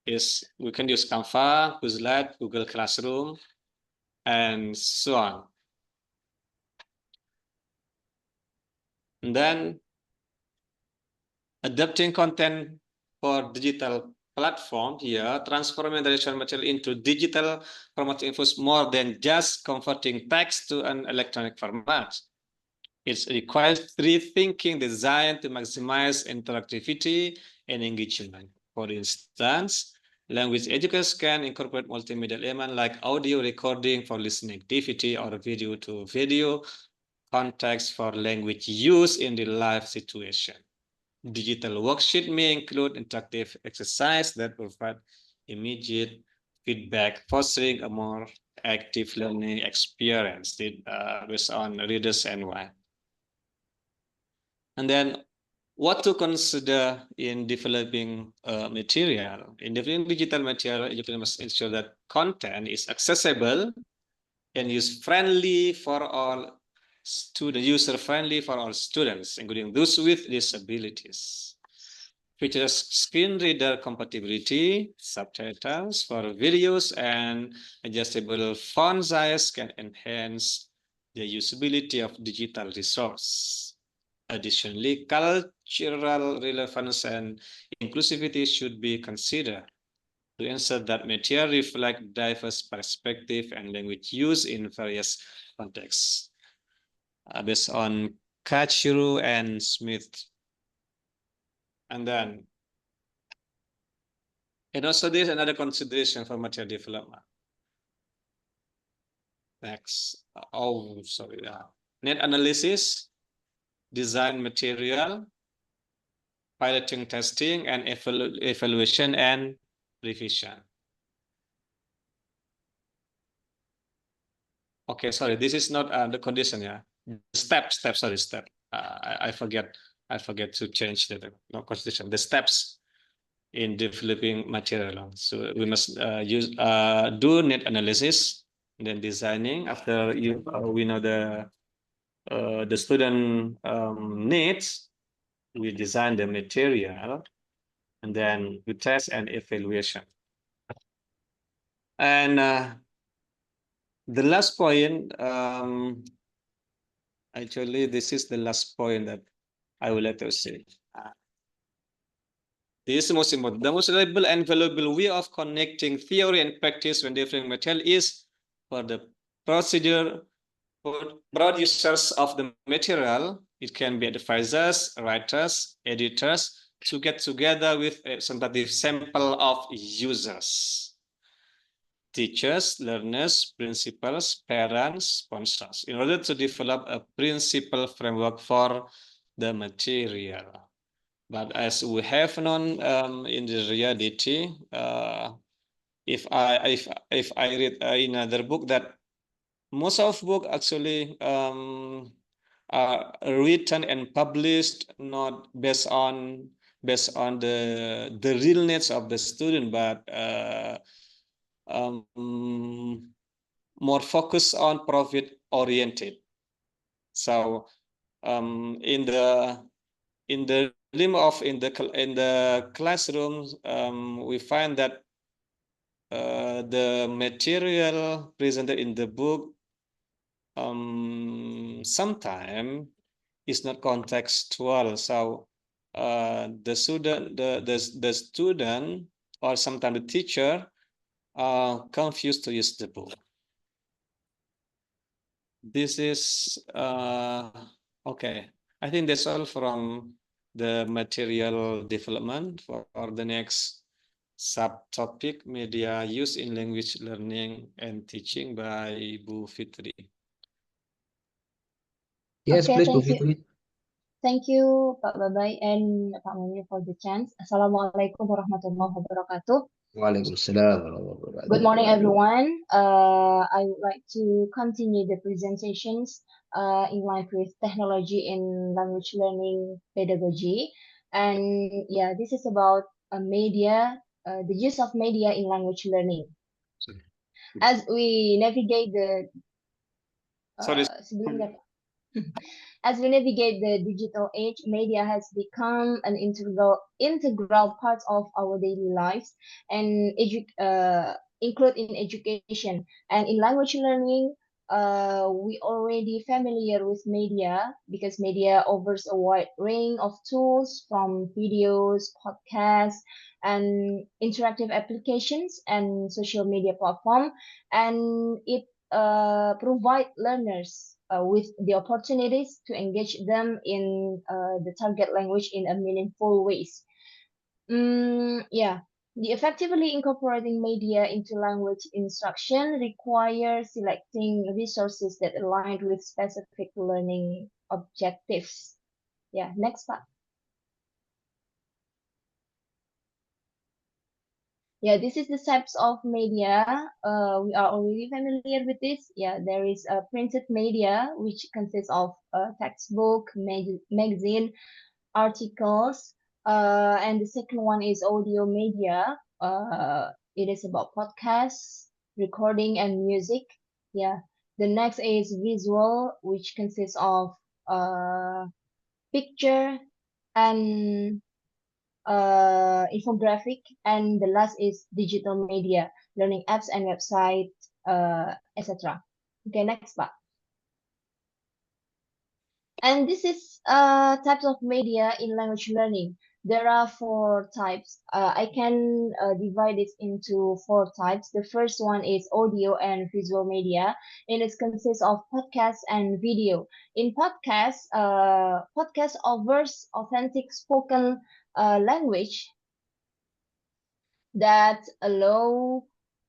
is we can use Canva, Quizlet, Google Classroom, and so on. And then adapting content for digital platform here, transforming the traditional material into digital format involves more than just converting text to an electronic format. It requires rethinking design to maximize interactivity and engagement. For instance, language educators can incorporate multimedia elements like audio recording for listening activity or video to video context for language use in the live situation. Digital worksheet may include interactive exercise that provide immediate feedback, fostering a more active learning experience based on readers and why. And then what to consider in developing material. In developing digital material, you must ensure that content is accessible and user-friendly for all user-friendly for all students, including those with disabilities. Features screen reader compatibility, subtitles for videos, and adjustable font size can enhance the usability of digital resource. Additionally, cultural relevance and inclusivity should be considered to ensure that material reflect diverse perspective and language use in various contexts. Based on Kachuru and Smith. And also there's another consideration for material development. Next, sorry. Net analysis, design material, piloting testing, and evaluation and revision. Okay, sorry, this is not the condition, yeah. Step. I forget to change the condition. The steps in developing material. So we must do net analysis, then designing. After we know the student needs, we design the material, and then we test and evaluation. And the last point, actually, this is the last point that I would like to say. This is the most important. The most reliable and valuable way of connecting theory and practice when developing material is for the procedure for broad users of the material. It can be advisors, writers, editors, to get together with a representative sample of users. Teachers, learners, principals, parents, sponsors, in order to develop a principle framework for the material. But as we have known in the reality, if I read in another book that most of book actually are written and published not based on the real needs of the student, but more focused on profit oriented. So in the classrooms, we find that the material presented in the book sometimes is not contextual. So the student or sometimes the teacher are confused to use the book. This is okay. I think that's all from the material development. For the next subtopic, media use in language learning and teaching by Bu Fitri. Yes, Okay, please, Bu Fitri. Thank you, Pak Babai and Pak Mami for the chance. Assalamualaikum warahmatullahi wabarakatuh. Waalaikumsalam warahmatullahi wabarakatuh. Good morning, everyone. I would like to continue the presentations in line with technology in language learning pedagogy. And yeah, this is about media, the use of media in language learning. As we navigate the sebelumnya, As we navigate the digital age, media has become an integral part of our daily lives and include in education and in language learning. We already familiar with media because media offers a wide range of tools from videos, podcasts, and interactive applications and social media platform, and it provide learners with the opportunities to engage them in the target language in a meaningful ways. Yeah, the effectively incorporating media into language instruction requires selecting resources that align with specific learning objectives. Yeah, next part. Yeah, this is the types of media. We are already familiar with this. Yeah, there is a printed media, which consists of textbook, magazine, articles, and the second one is audio media. It is about podcasts, recording, and music. Yeah, the next is visual, which consists of picture and infographic, and the last is digital media, learning apps and website, etc. Okay, next part. And this is types of media in language learning. There are four types. I can divide this into four types. The first one is audio and visual media, and it consists of podcasts and video. In podcasts, podcast offers authentic spoken language that allow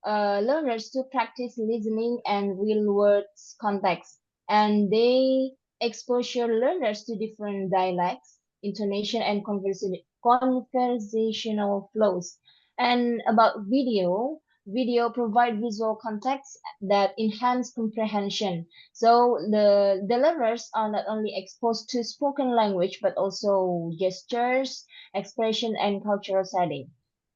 learners to practice listening and real words context, and they exposure learners to different dialects, intonation, and conversational flows. And about video, video provide visual context that enhance comprehension. So the learners are not only exposed to spoken language but also gestures, expression, and cultural setting.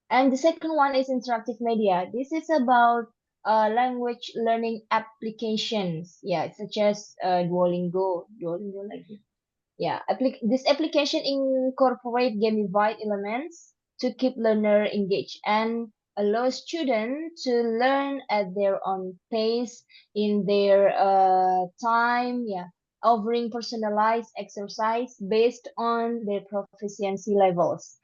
And the second one is interactive media. This is about language learning applications. Yeah, such as Duolingo like this. Yeah, this application incorporate gamified elements to keep learner engaged and allow students to learn at their own pace in their time. Yeah, offering personalized exercise based on their proficiency levels.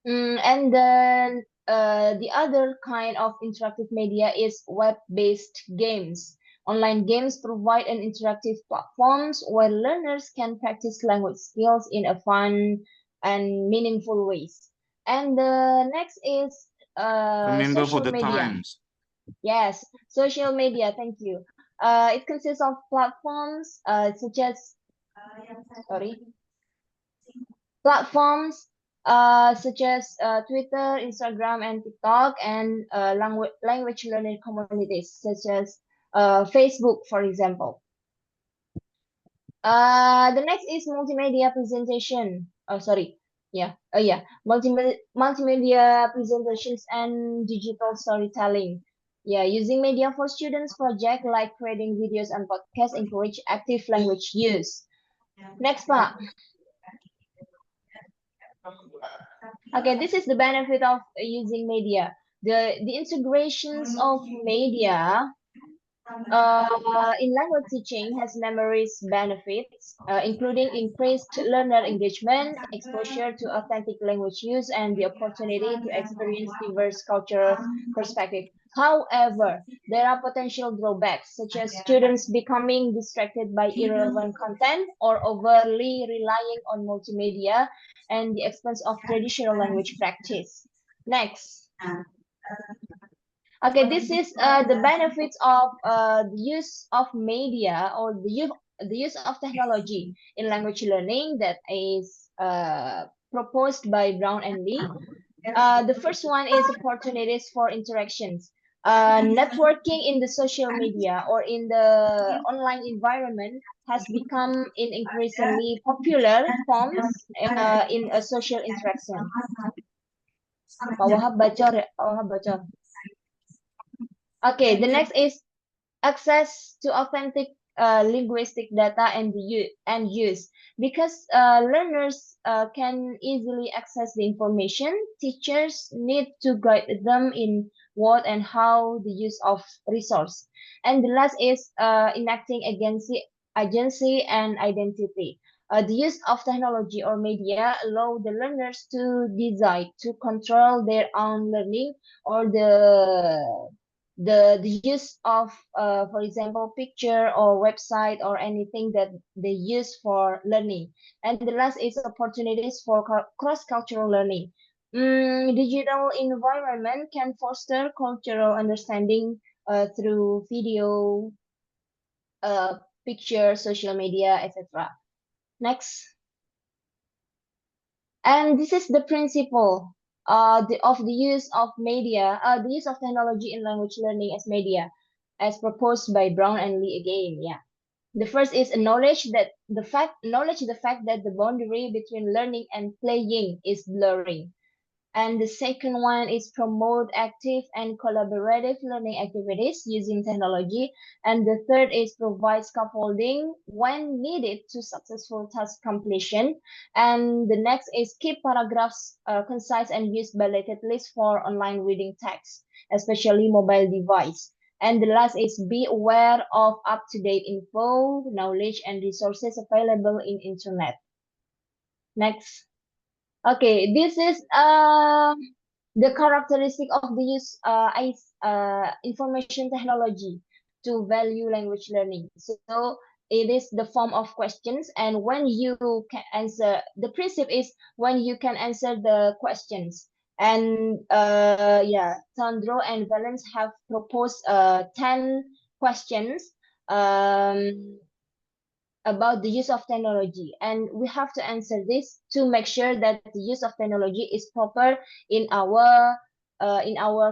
And then the other kind of interactive media is web-based games. Online games provide an interactive platforms where learners can practice language skills in a fun and meaningful ways. And the next is Remember for social the media. times. Yes, social media. Thank you. It consists of platforms such as sorry platforms such as Twitter, Instagram, and TikTok, and language learning communities such as Facebook, for example. The next is multimedia presentation. Oh, sorry. Yeah. Oh, yeah. Multimedia presentations and digital storytelling. Yeah, using media for students project like creating videos and podcasts encourage active language use. Next part. Okay, this is the benefit of using media. The integrations of media in language teaching has numerous benefits, including increased learner engagement, exposure to authentic language use, and the opportunity to experience diverse cultural perspective. However, there are potential drawbacks, such as students becoming distracted by irrelevant content or overly relying on multimedia and the expense of traditional language practice. Next. Okay, this is the benefits of the use of media or the use of technology in language learning that is proposed by Brown and Lee. The first one is opportunities for interactions. Networking in the social media or in the online environment has become in increasingly popular forms in a social interaction. Pak Wahab bacor ya, Pak Wahab bacor. Okay, the next is access to authentic linguistic data and use, because learners can easily access the information. Teachers need to guide them in what and how the use of resource. And the last is enacting agency and identity. The use of technology or media allow the learners to decide to control their own learning, or the use of, for example, picture or website or anything that they use for learning. And the last is opportunities for cross-cultural learning. Digital environment can foster cultural understanding through video, uh, picture, social media, etc. Next. And this is the principle of the use of media, the use of technology in language learning as media, as proposed by Brown and Lee again. Yeah. The first is knowledge the fact that the boundary between learning and playing is blurring. And the second one is promote active and collaborative learning activities using technology. And the third is provide scaffolding when needed to successful task completion. And the next is keep paragraphs concise and use bulleted lists for online reading text, especially mobile device. And the last is be aware of up-to-date info, knowledge, and resources available in internet. Next. Okay, this is the characteristic of the use information technology to value language learning. So it is the form of questions, and when you can answer, the principle is when you can answer the questions. And yeah, Sandro and Valence have proposed 10 questions about the use of technology, and we have to answer this to make sure that the use of technology is proper in our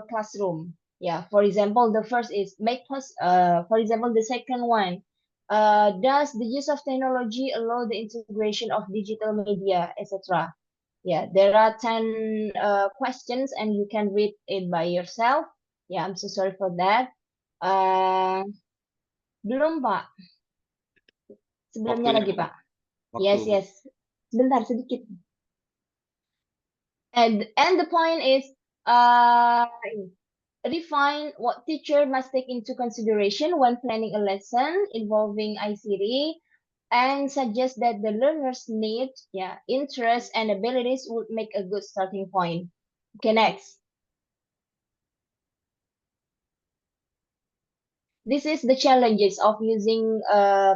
classroom. Yeah, for example, the first is for example, the second one, does the use of technology allow the integration of digital media, etc. Yeah, there are 10 questions, and you can read it by yourself. Yeah, I'm so sorry for that. Belum, Pak. Sebelumnya Waktunya, lagi, Pak. waktu. Yes. Sebentar sedikit. And the point is define what teacher must take into consideration when planning a lesson involving ICT, and suggest that the learner's need, interests, and abilities would make a good starting point. Okay, next. This is the challenges of using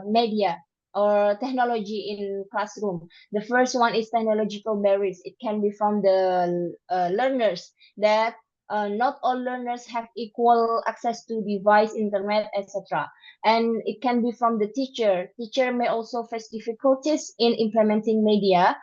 media or technology in classroom. The first one is technological barriers. It can be from the learners, that not all learners have equal access to device, internet, etc. And it can be from the teacher. Teacher may also face difficulties in implementing media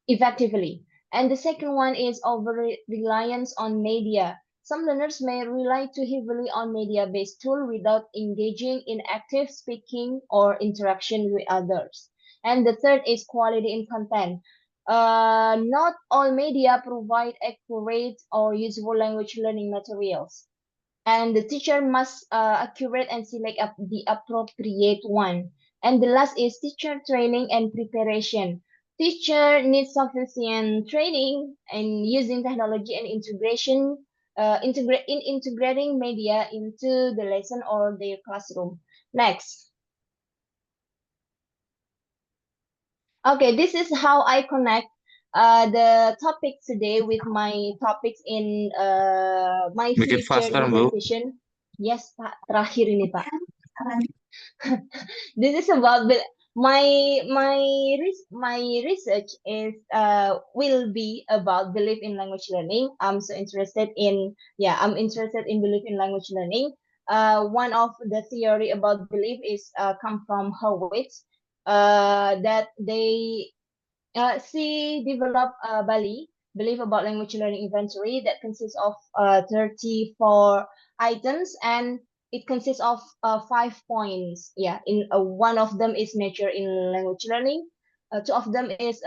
effectively. And the second one is over reliance on media. Some learners may rely too heavily on media-based tools without engaging in active speaking or interaction with others. And the third is quality in content. Not all media provide accurate or usable language learning materials, and the teacher must accurate and select up the appropriate one. And the last is teacher training and preparation. Teacher needs sufficient training in using technology and integrating media into the lesson or their classroom. Next. Okay, this is how I connect the topics today with my topics in my Make it future faster, Bu. presentation. Yes, Pak. Terakhir ini, Pak. This is about my research is will be about belief in language learning. I'm interested in belief in language learning. One of the theory about belief is come from Howitz, that she developed belief about language learning inventory that consists of 34 items, and it consists of 5 points. Yeah, in one of them is nature in language learning. Two of them is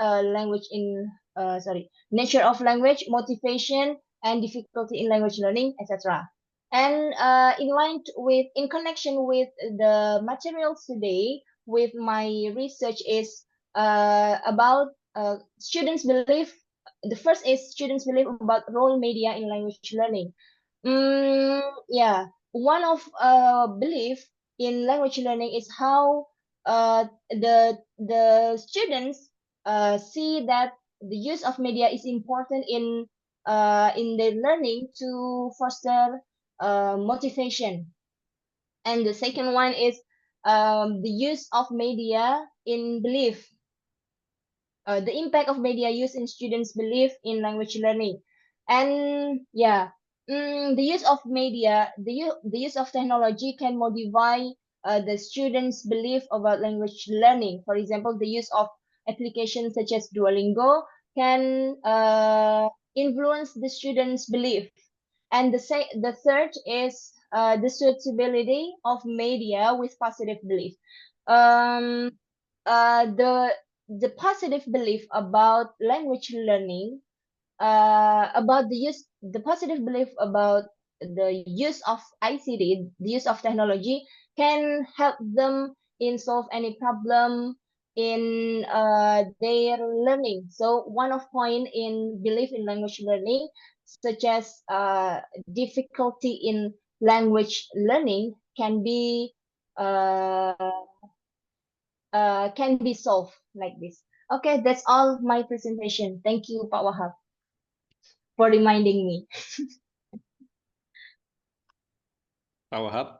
nature of language, motivation, and difficulty in language learning, etc. And in connection with the materials today, with my research is about students' belief. The first is students' belief about role media in language learning. Yeah, one of belief in language learning is how the students see that the use of media is important in their learning to foster motivation. And the second one is the use of media in belief, the impact of media use in students' belief in language learning. And yeah, the use of media, the use of technology can modify the students' belief about language learning. For example, the use of applications such as Duolingo can influence the students' belief. And the third is the suitability of media with positive belief. Um, the positive belief about language learning, the positive belief about the use of ICT, the use of technology, can help them in solve any problem in their learning. So one of point in belief in language learning, such as difficulty in language learning, uh, can be solved like this. Okay, that's all my presentation. Thank you, Pak Wahab, for reminding me. Pak Wahab.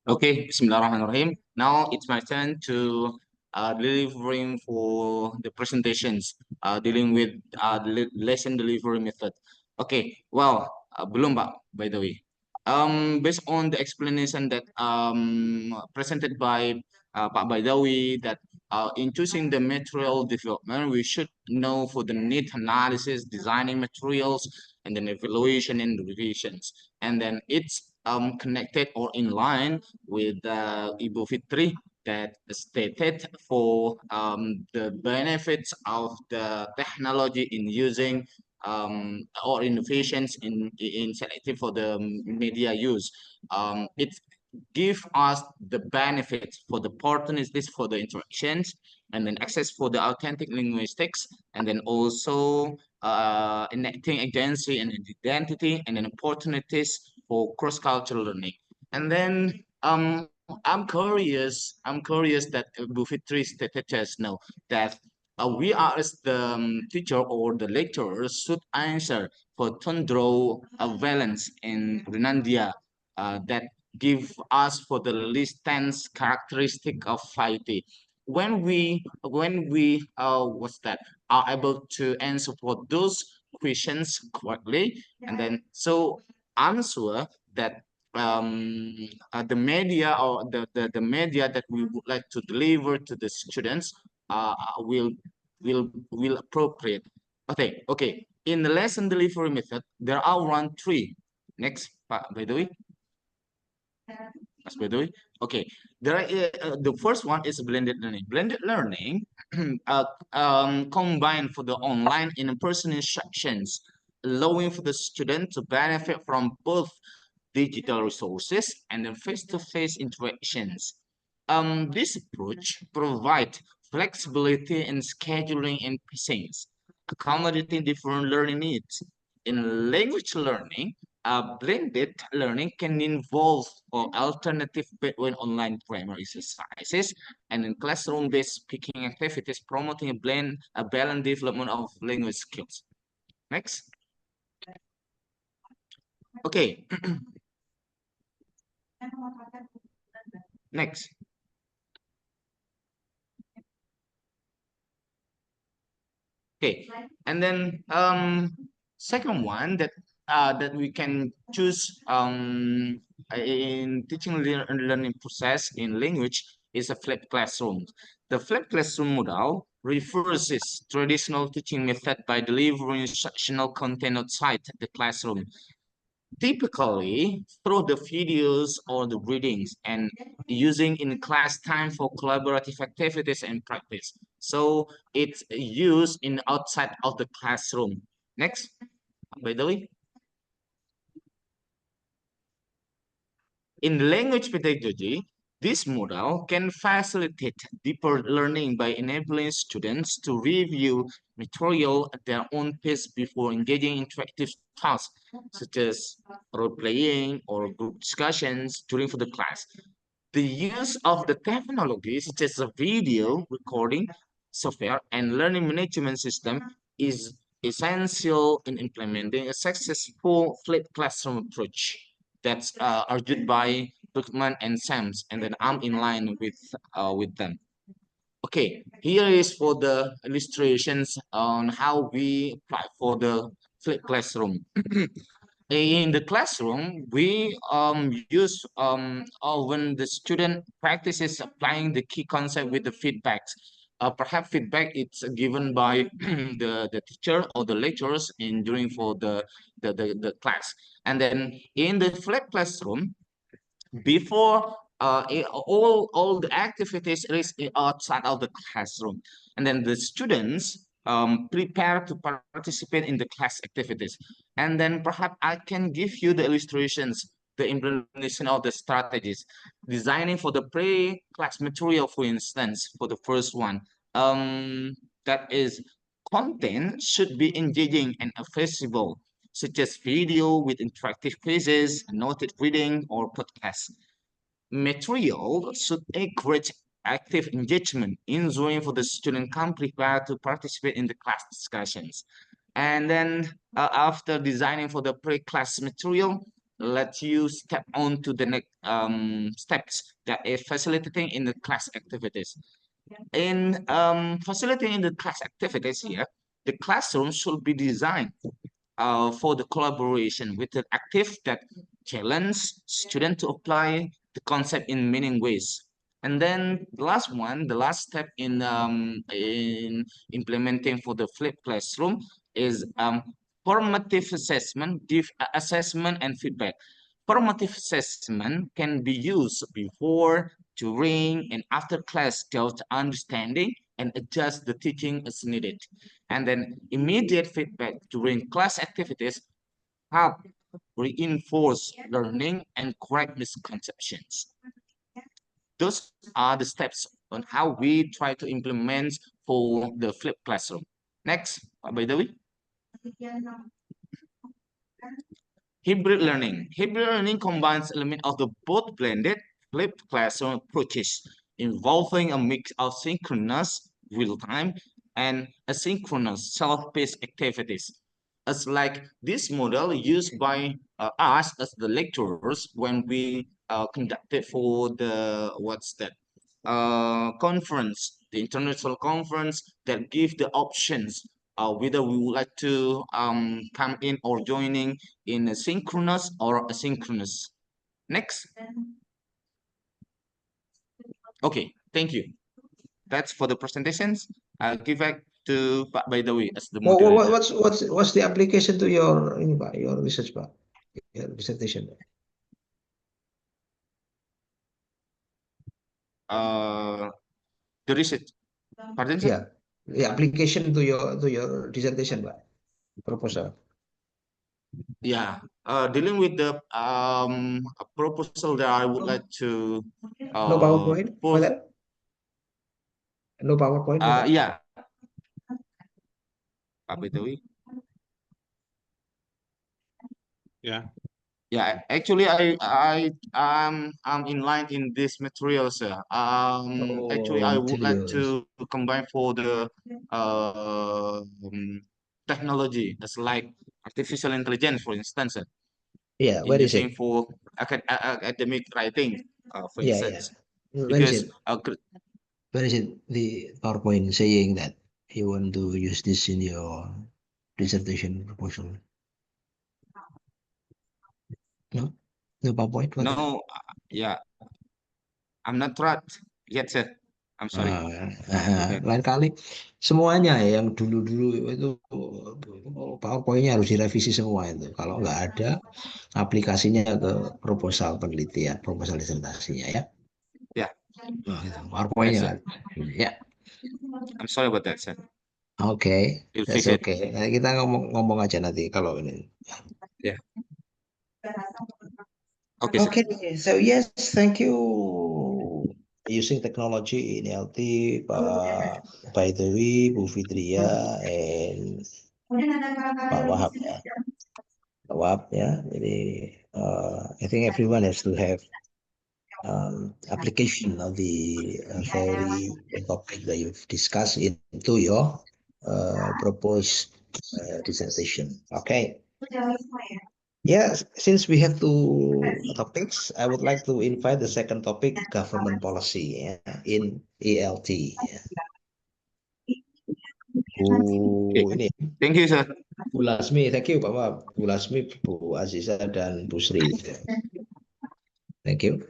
Okay, Bismillahirrahmanirrahim. Now it's my turn to delivering for the presentations, dealing with the lesson delivery method. Okay, well, belum Pak, by the way. Based on the explanation that presented by Pak Baidawi, that in choosing the material development, we should know for the need analysis, designing materials, and then evaluation and revisions. And then it's connected or in line with Ibu Fitri that stated for the benefits of the technology in using or innovations in selective for the media use. It give us the benefits for the opportunities for the interactions, and then access for the authentic linguistics, and then also enacting agency and identity, and then opportunities for cross-cultural learning. And then I'm curious that Bu Fitri stated just now that we are as the teacher or the lecturers should answer for Tundro valence in Renandia that give us for the least tense characteristic of society. When we what's that are able to answer for those questions correctly, and then so I'm sure that the media or the media that we would like to deliver to the students will will appropriate. Okay. In the lesson delivery method, there are one three. Next, by the way. As by the way, okay. The first one is blended learning. Blended learning combined for the online and in-person instructions, allowing for the student to benefit from both digital resources and then face-to-face interactions. This approach provides flexibility in scheduling and pacing, accommodating different learning needs. In language learning, blended learning can involve or alternative between online primary exercises and in classroom-based speaking activities, promoting a balanced development of language skills. Next. Okay. Next. Okay, and then second one that we can choose in teaching and learning process in language is a flipped classroom. The flipped classroom model reverses traditional teaching method by delivering instructional content outside the classroom, typically through the videos or the readings, and using in class time for collaborative activities and practice. So it's used in outside of the classroom. Next, by the way. In language pedagogy, this model can facilitate deeper learning by enabling students to review material at their own pace before engaging in interactive tasks, such as role-playing or group discussions during for the class. The use of the technology, such as a video recording software and learning management system, is essential in implementing a successful flipped classroom approach that's argued by Brookman and Sams, and then I'm in line with them. Okay, here is for the illustrations on how we apply for the flipped classroom. In the classroom, we use when the student practices applying the key concept with the feedbacks. Perhaps feedback it's given by the teacher or the lecturers in during for the class. And then in the flipped classroom, before all the activities is outside of the classroom, and then the students prepare to participate in the class activities, and then perhaps I can give you the illustrations, the implementation of the strategies, designing for the pre-class material. For instance, for the first one, that is, content should be engaging and accessible, such as video with interactive quizzes, noted reading, or podcasts. Material should encourage active engagement, ensuring for the student come prepared to participate in the class discussions. And then after designing for the pre-class material, let you step on to the next steps that is facilitating in the class activities. In facilitating the class activities here, the classroom should be designed for the collaboration with the active that challenge student to apply the concept in many ways. And then the last one, the last step in implementing for the flipped classroom is formative assessment, assessment and feedback. Formative assessment can be used before, during, and after class to understanding and adjust the teaching as needed. And then immediate feedback during class activities help reinforce learning and correct misconceptions. Those are the steps on how we try to implement for the flipped classroom. Next, by the way. Hybrid learning. Hybrid learning combines elements of the both blended flipped classroom approaches, involving a mix of synchronous real-time and asynchronous self-paced activities. As like this model used by us as the lecturers when we conducted for the what's that conference, the international conference that give the options whether we would like to come in or joining in a synchronous or asynchronous. Next. Okay, thank you. That's for the presentations. I'll give back to Pak Baidawi as the moderator. What's the application to your your research, Pak? Your presentation. The research. Pardon, sir? Yeah, the application to your dissertation, Pak. Proposal. Yeah, dealing with the proposal that I would like to No PowerPoint for that? No PowerPoint for that? yeah, Pak Baidawi. Yeah. Yeah, actually, I'm in line in this material, sir. Actually, I would like Materials. to combine for the technology, as like artificial intelligence, for instance, sir, Yeah, in where is using it? for academic writing, for Yeah, instance, Where is because it? Where is it? The PowerPoint saying that you want to use this in your dissertation proposal. No? No PowerPoint for that? no, yeah, I'm not right yet, sir. I'm sorry. Okay. Lain kali semuanya ya, yang dulu-dulu itu PowerPoint-nya harus direvisi semua itu. Kalau nggak ada aplikasinya ke proposal penelitian, proposal disertasinya ya. Yeah. Oh, gitu. Yes, PowerPoint-nya sir. kan. Ya. I'm sorry about that, sir. Oke, You'll that's fix it. okay. Nah, kita ngomong aja nanti kalau ini. Yeah. Okay, sir. Okay, so yes, thank you. Using technology in LT, by the way, Bu Fitria and Pak Wahab ya. Pak Wahab ya. Jadi I think everyone has to have application of the theory and topic that you've discussed into your proposed dissertation. Okay. Yeah, since we have two topics, I would like to invite the second topic, government policy in ELT. Okay. Ini Thank you, sir. Bu Lasmi, thank you Pak Wahab. Bu Lasmi, Bu Aziza dan Bu Sri. Thank you.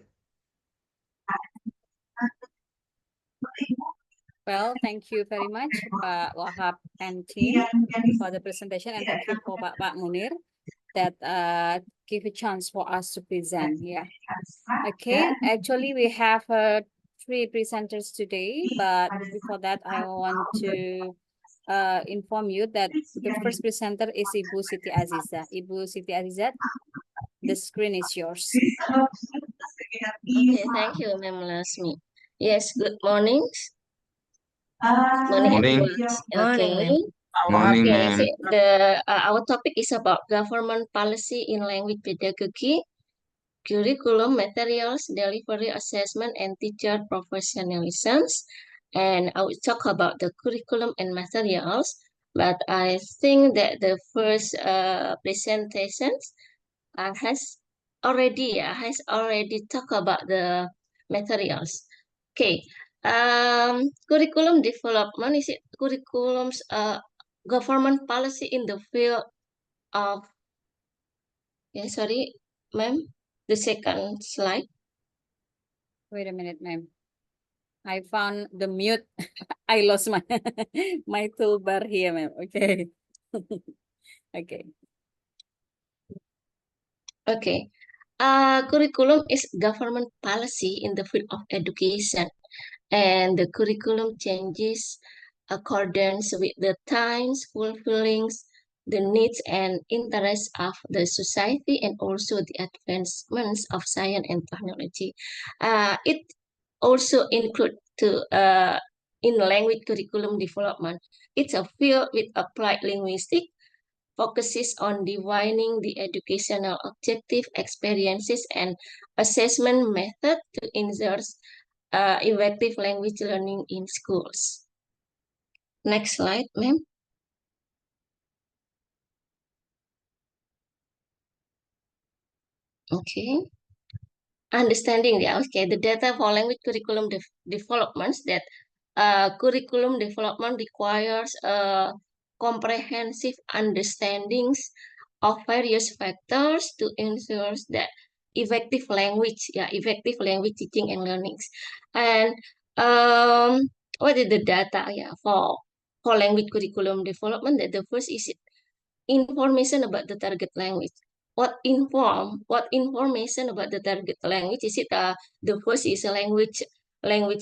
Well, thank you very much, Pak Wahab and team for the presentation, and thank you for Pak Munir that give a chance for us to present. Yeah. Okay. Actually, we have 3 presenters today, but before that, I want to inform you that the first presenter is Ibu Siti Aziza. Ibu Siti Aziza, the screen is yours. Okay, thank you, Ma'am Lasmi. Yes, good morning. Morning, Morning. everyone. Okay. Morning, Okay, ma'am. so our topic is about government policy in language pedagogy, curriculum materials, delivery assessment, and teacher professionalisms. And I will talk about the curriculum and materials. But I think that the first presentations has already talked about the materials. Okay. Curriculum development is it curriculum's government policy in the field of, sorry, ma'am, the second slide. Wait a minute, ma'am. I found the mute. I lost my my toolbar here, ma'am. Okay. Okay. Okay. Curriculum is government policy in the field of education, and the curriculum changes accordance with the times, fulfilling the needs and interests of the society and also the advancements of science and technology. It also include to in language curriculum development. It's a field with applied linguistics, focuses on defining the educational objective, experiences, and assessment method to ensure effective language learning in schools. Next slide, ma'am. Okay. Understanding the data for language curriculum developments that curriculum development requires comprehensive understandings of various factors to ensure that effective language teaching and learnings. And what is the data for language curriculum development? That the first is information about the target language. What information about the target language is it? The first is a language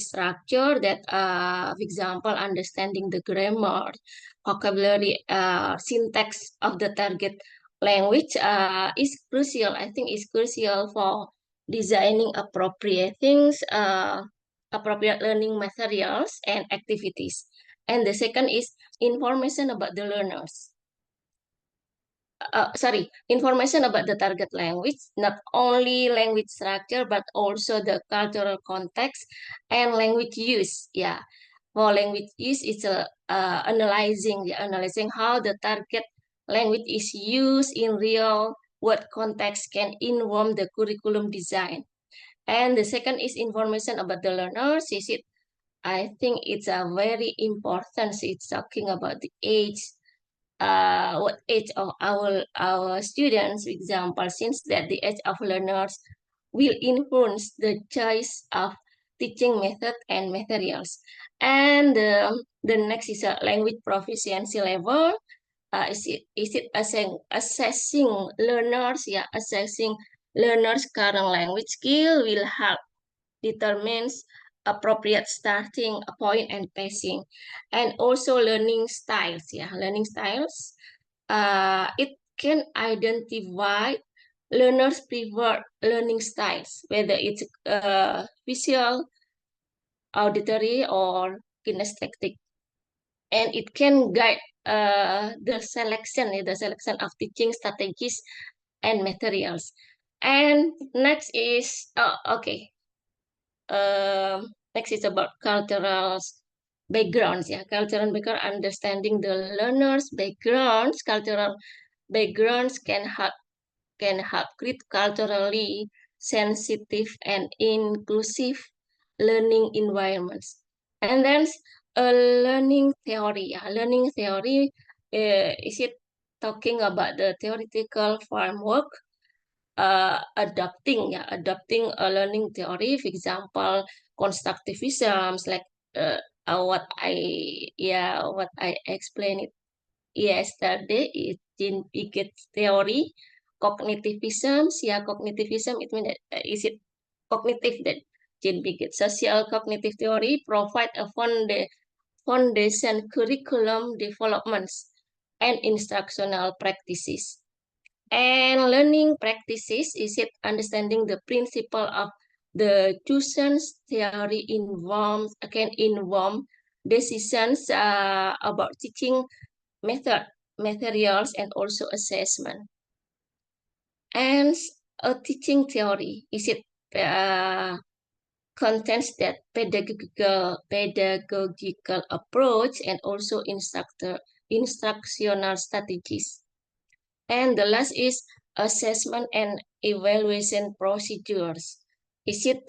structure that, for example, understanding the grammar, vocabulary, syntax of the target language is crucial. I think is crucial for designing appropriate things, appropriate learning materials and activities. And the second is information about the learners. Information about the target language, not only language structure, but also the cultural context and language use. Yeah, for language use, it's analyzing how the target language is used in real world context can inform the curriculum design. And the second is information about the learners. I think it's a very important. It's talking about the age, what age of our students, for example, since that the age of learners will influence the choice of teaching method and materials. And the next is a language proficiency level. Is it assessing learners? Yeah, assessing learners' current language skill will help determines appropriate starting point and pacing, and also learning styles. Yeah, learning styles. It can identify learners prefer learning styles, whether it's visual, auditory, or kinesthetic. And it can guide the selection of teaching strategies and materials. And next is next is about cultural backgrounds. Yeah, cultural background, understanding the learners' backgrounds. Cultural backgrounds can help create culturally sensitive and inclusive learning environments. And then learning theory. Yeah, learning theory is it talking about the theoretical framework, adapting a learning theory. For example, constructivisms, like what I explained it yesterday, is Jean Piaget's theory. Cognitivisms, cognitivism, it means that is it cognitive that Jean Piaget. Social cognitive theory provide a foundation curriculum developments and instructional practices. And learning practices is it understanding the principle of the chosen theory can involve decisions about teaching materials, and also assessment. And a teaching theory is it contains that pedagogical approach and also instructional strategies. And the last is assessment and evaluation procedures. Is it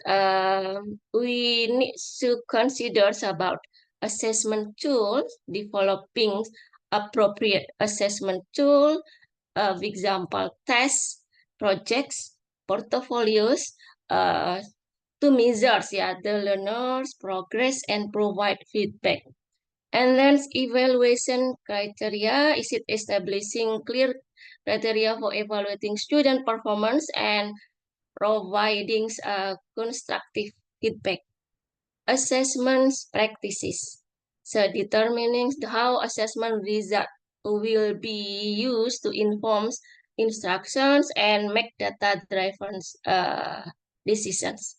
we need to consider about assessment tools, developing appropriate assessment tool, for example, tests, projects, portfolios, to measure the learner's progress and provide feedback. And then evaluation criteria, is it establishing clear criteria for evaluating student performance and providing constructive feedback. Assessments practices, so determining how assessment result will be used to inform instructions and make data-driven decisions.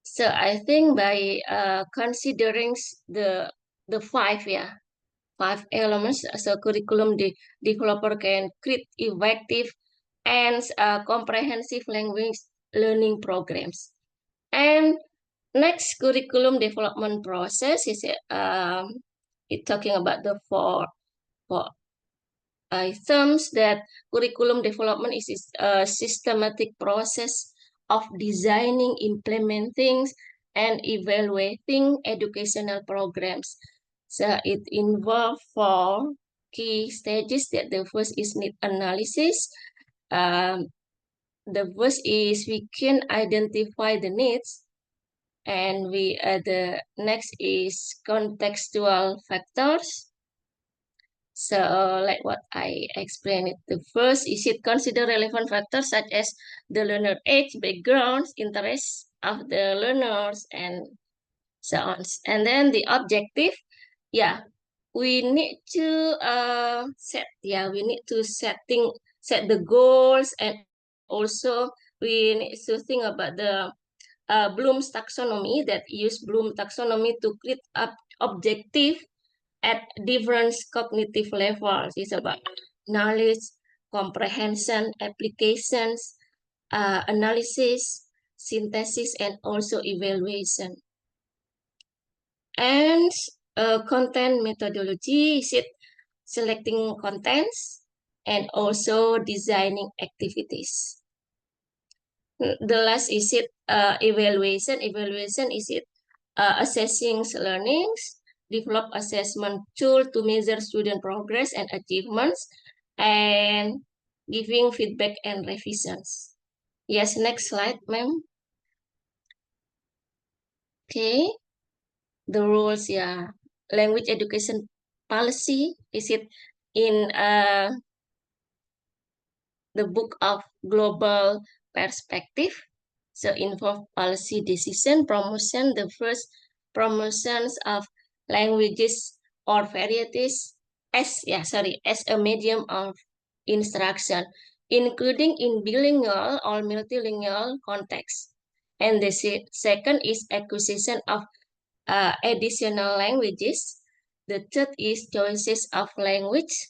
So I think by considering the five elements, so curriculum developer can create effective and comprehensive language learning programs. And next curriculum development process is it talking about the four items that curriculum development is a systematic process of designing, implementing, and evaluating educational programs. So it involves 4 key stages. That the first is need analysis. The first is we can identify the needs, and the next is contextual factors. So like what I explained, the first is it consider relevant factors such as the learner age, backgrounds, interests of the learners, and so on. And then the objective, we need to set the goals, and also we need to think about the Bloom's taxonomy, that use Bloom taxonomy to create objective at different cognitive levels. It's about knowledge, comprehension, applications, analysis, synthesis, and also evaluation. And content methodology, is it selecting contents and also designing activities. The last is it evaluation. Evaluation is it assessing learnings, develop assessment tool to measure student progress and achievements, and giving feedback and revisions. Yes, next slide, ma'am. Okay, the rules, language education policy, is it in the book of global perspective. So involve policy decision, promotion, the first promotions of languages or varieties as a medium of instruction. including in bilingual or multilingual context. And the second is acquisition of additional languages. The third is choices of language.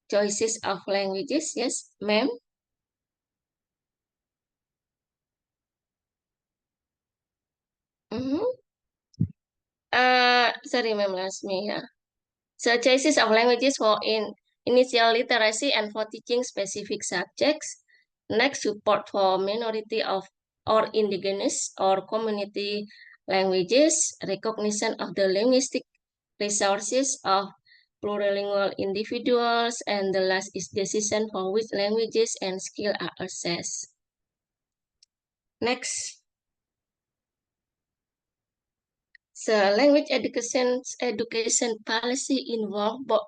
Choices of languages, yes, ma'am. Sorry, ma'am, last me, yeah. So choices of languages for initial literacy and for teaching specific subjects. Next, support for minority of or indigenous or community languages, recognition of the linguistic resources of plurilingual individuals, and the last is decision for which languages and skill are assessed. Next. So language education policy involve both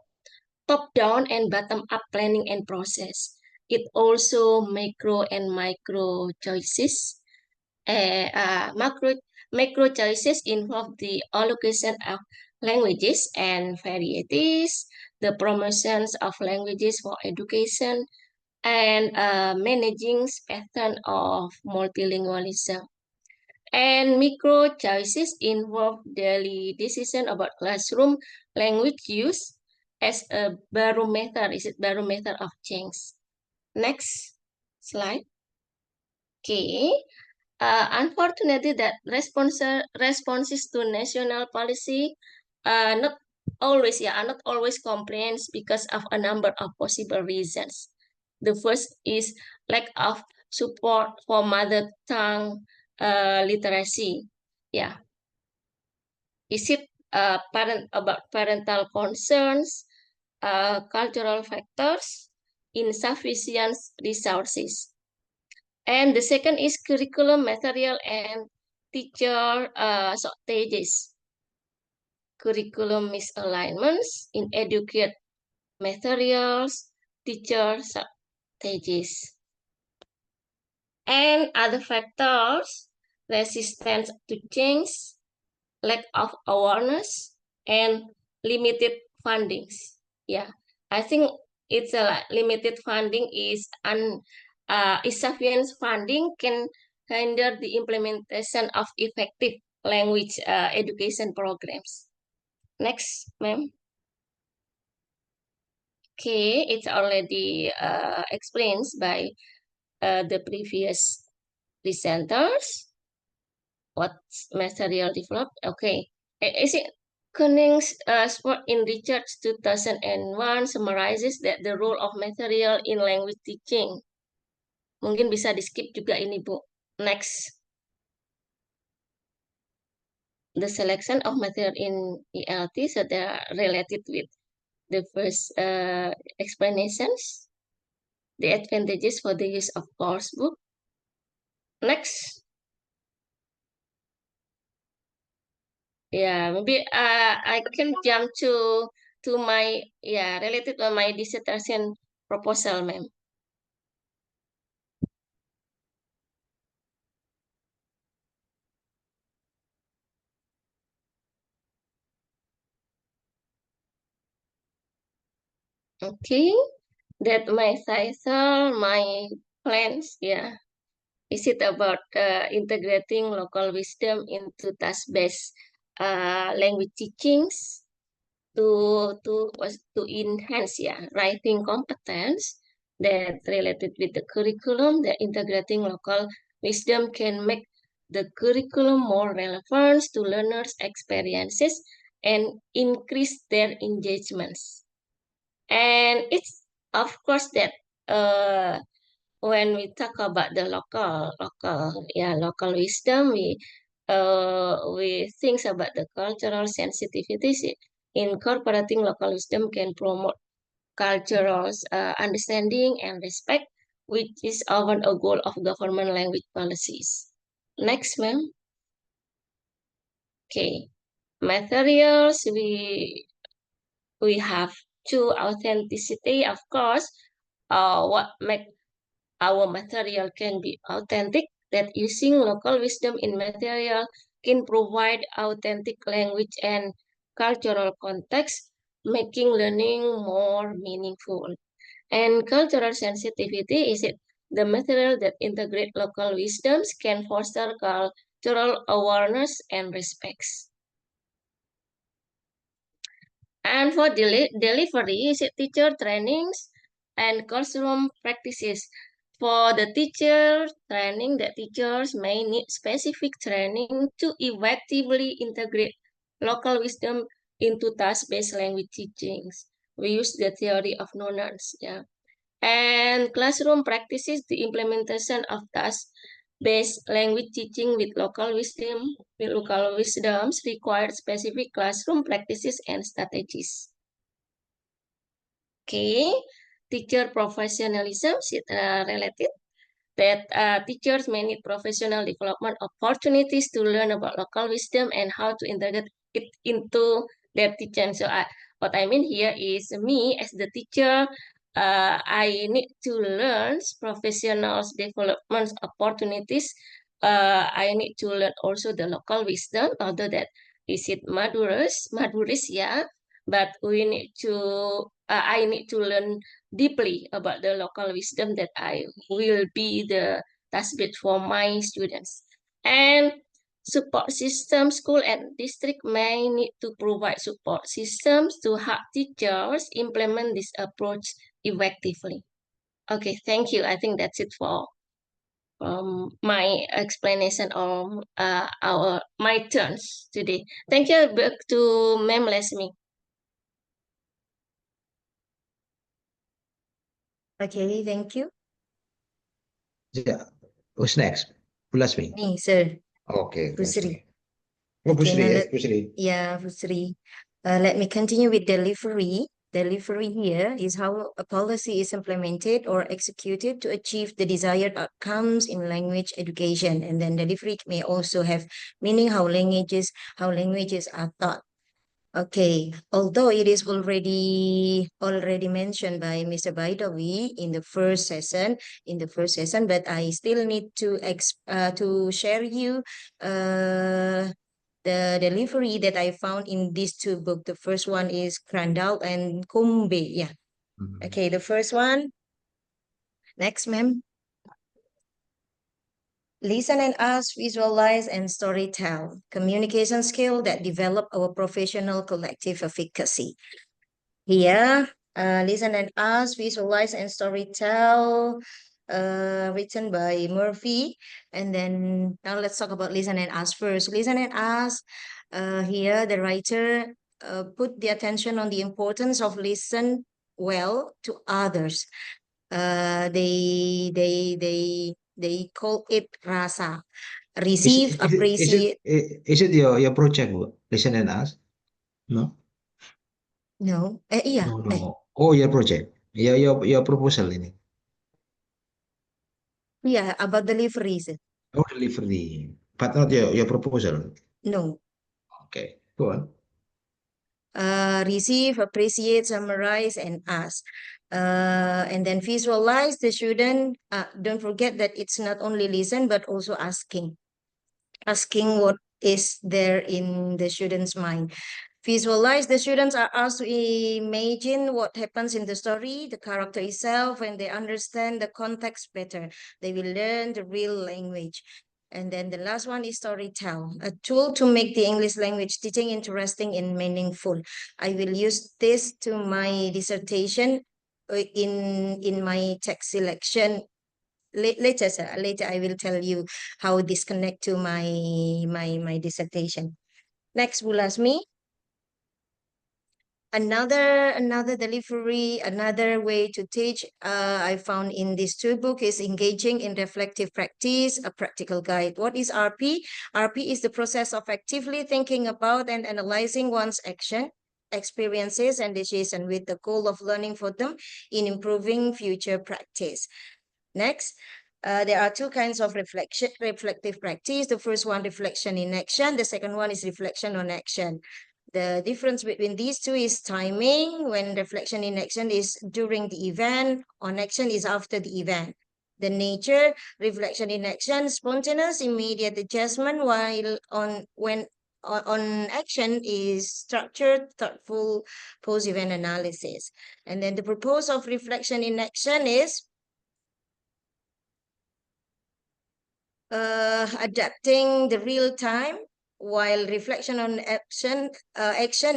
top-down and bottom-up planning and process. It also macro and micro choices. Macro choices involve the allocation of languages and varieties, the promotions of languages for education, and managing pattern of multilingualism. And micro choices involve daily decision about classroom language use as a barometer. Is it barometer of change? Next slide. Okay. Unfortunately, that responses to national policy not always comprehensive because of a number of possible reasons. The first is lack of support for mother tongue literacy. Yeah. Is it about parental concerns, cultural factors, insufficient resources? And the second is curriculum material and teacher shortages. Curriculum misalignments, inadequate materials, teacher shortages. And other factors, resistance to change, lack of awareness, and limited fundings. Yeah, I think it's a limited funding is insufficient funding can hinder the implementation of effective language education programs. Next, ma'am. Okay, it's already explained by the previous presenters. What material developed? Okay, is it Kunning's sport in Richard 2001 summarizes that the role of material in language teaching. Mungkin bisa di skip juga ini, Bu. Next. The selection of material in ELT, so they are related with the first explanations. The advantages for the use of course book. Next. Yeah, maybe I can jump to my related to my dissertation proposal, ma'am. Okay, that my title, my plans, yeah. Is it about integrating local wisdom into task-based language teachings to enhance writing competence that related with the curriculum? That integrating local wisdom can make the curriculum more relevant to learners' experiences and increase their engagements. And it's of course that when we talk about the local wisdom, we think about the cultural sensitivities. Incorporating local wisdom can promote cultural understanding and respect, which is often a goal of government language policies. Next, ma'am. Okay, materials we have to authenticity, of course. What make our material can be authentic, that using local wisdom in material can provide authentic language and cultural context, making learning more meaningful. And cultural sensitivity is it the material that integrate local wisdoms can foster cultural awareness and respects. And for delivery, is it teacher trainings and classroom practices. For the teacher training, the teachers may need specific training to effectively integrate local wisdom into task-based language teachings. We use the theory of no-nonce, yeah. And classroom practices, the implementation of task-based language teaching with local wisdoms required specific classroom practices and strategies. Okay, teacher professionalism is related that teachers may need professional development opportunities to learn about local wisdom and how to integrate it into their teaching. So what I mean here is me as the teacher, I need to learn professional development opportunities. I need to learn also the local wisdom, although that is it Maduris, yeah. But we need to, I need to learn deeply about the local wisdom that I will be the taskmate for my students. And support system, school and district may need to provide support systems to help teachers implement this approach effectively. Okay, thank you. I think that's it for my explanation on my turns today. Thank you. Back to Ma'am Lesmi. Okay, thank you. Yeah. Who's next? Bu Lasmi. Me, sir. Okay, Bu Busri. Lasmi. Oh, Bu Okay, Sri, now ya, Bu Sri. Yeah, Busri. Let me continue with delivery. Delivery here is how a policy is implemented or executed to achieve the desired outcomes in language education. And then delivery may also have meaning how languages are taught. Okay, although it is already mentioned by Mr. Baidawi in the first session, but I still need to share you the delivery that I found in these two books. The first one is Crandall and Kumbe. Yeah. Okay, the first one. Next, ma'am. Listen and ask, visualize, and storytell. Communication skill that develop our professional collective efficacy. Here, listen and ask, visualize, and storytell, written by Murphy. And then now let's talk about listen and ask first. Listen and ask. Here, the writer put the attention on the importance of listen well to others. They call it rasa. Receive, appreciate. Is it your project, Bu? Listen and ask? No? No, yeah. No, no. Oh, your project. Your proposal ini. Yeah, about deliveries. Oh, delivery. But not your proposal. No. Okay, go on. Receive, appreciate, summarize, and ask. And then visualize the student. Don't forget that it's not only listen, but also asking. Asking what is there in the student's mind. Visualize, the students are asked to imagine what happens in the story, the character itself, and they understand the context better. They will learn the real language. And then the last one is storytell, a tool to make the English language teaching interesting and meaningful. I will use this to my dissertation in my text selection. Later, sir. Later, I will tell you how this connect to my dissertation. Next, Bu Lasmi. Another delivery, another way to teach I found in these two books is engaging in reflective practice, a practical guide. What is RP? RP is the process of actively thinking about and analyzing one's action, experiences, and decisions with the goal of learning for them in improving future practice. Next, there are two kinds of reflective practice. The first one, reflection in action. The second one is reflection on action. The difference between these two is timing. When reflection in action is during the event, on action is after the event. The nature, reflection in action, spontaneous, immediate adjustment, while when on action is structured, thoughtful, post-event analysis. And then the purpose of reflection in action is adapting the real time, while reflection on action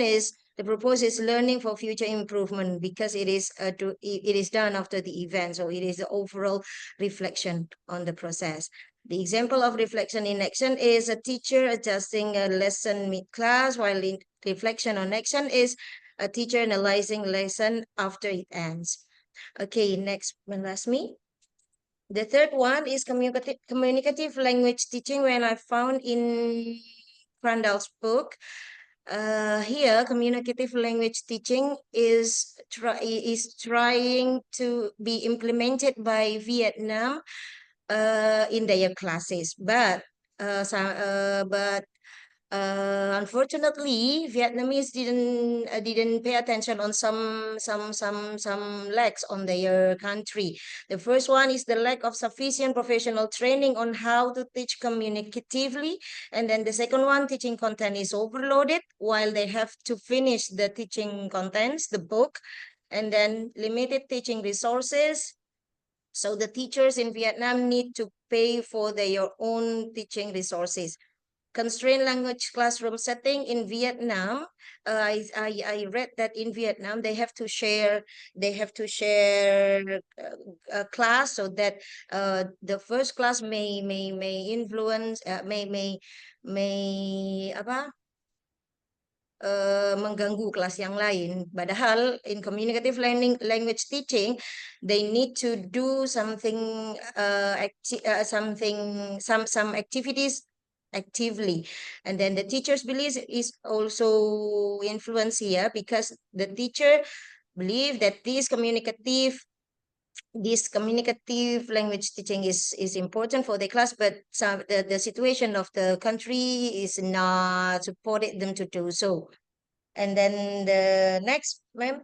is the purpose is learning for future improvement, because it is done after the event, so it is the overall reflection on the process. The example of reflection in action is a teacher adjusting a lesson mid-class, while in reflection on action is a teacher analyzing lesson after it ends. Okay, next, me. The third one is communicative language teaching, when I found in Crandall's book. Here, communicative language teaching is trying to be implemented by Vietnam in their classes, but unfortunately, Vietnamese didn't pay attention on some lacks on their country. The first one is the lack of sufficient professional training on how to teach communicatively, and then the second one, teaching content is overloaded while they have to finish the teaching contents, the book, and then limited teaching resources. So the teachers in Vietnam need to pay for their own teaching resources. Constrained language classroom setting in Vietnam. I read that in Vietnam they have to share a class, so that the first class may influence may apa mengganggu kelas yang lain. Padahal in communicative language teaching, they need to do something some activities actively, and then the teacher's belief is also influenced here, because the teacher believe that this communicative language teaching is important for the class, but the situation of the country is not supported them to do so. And then the next, ma'am,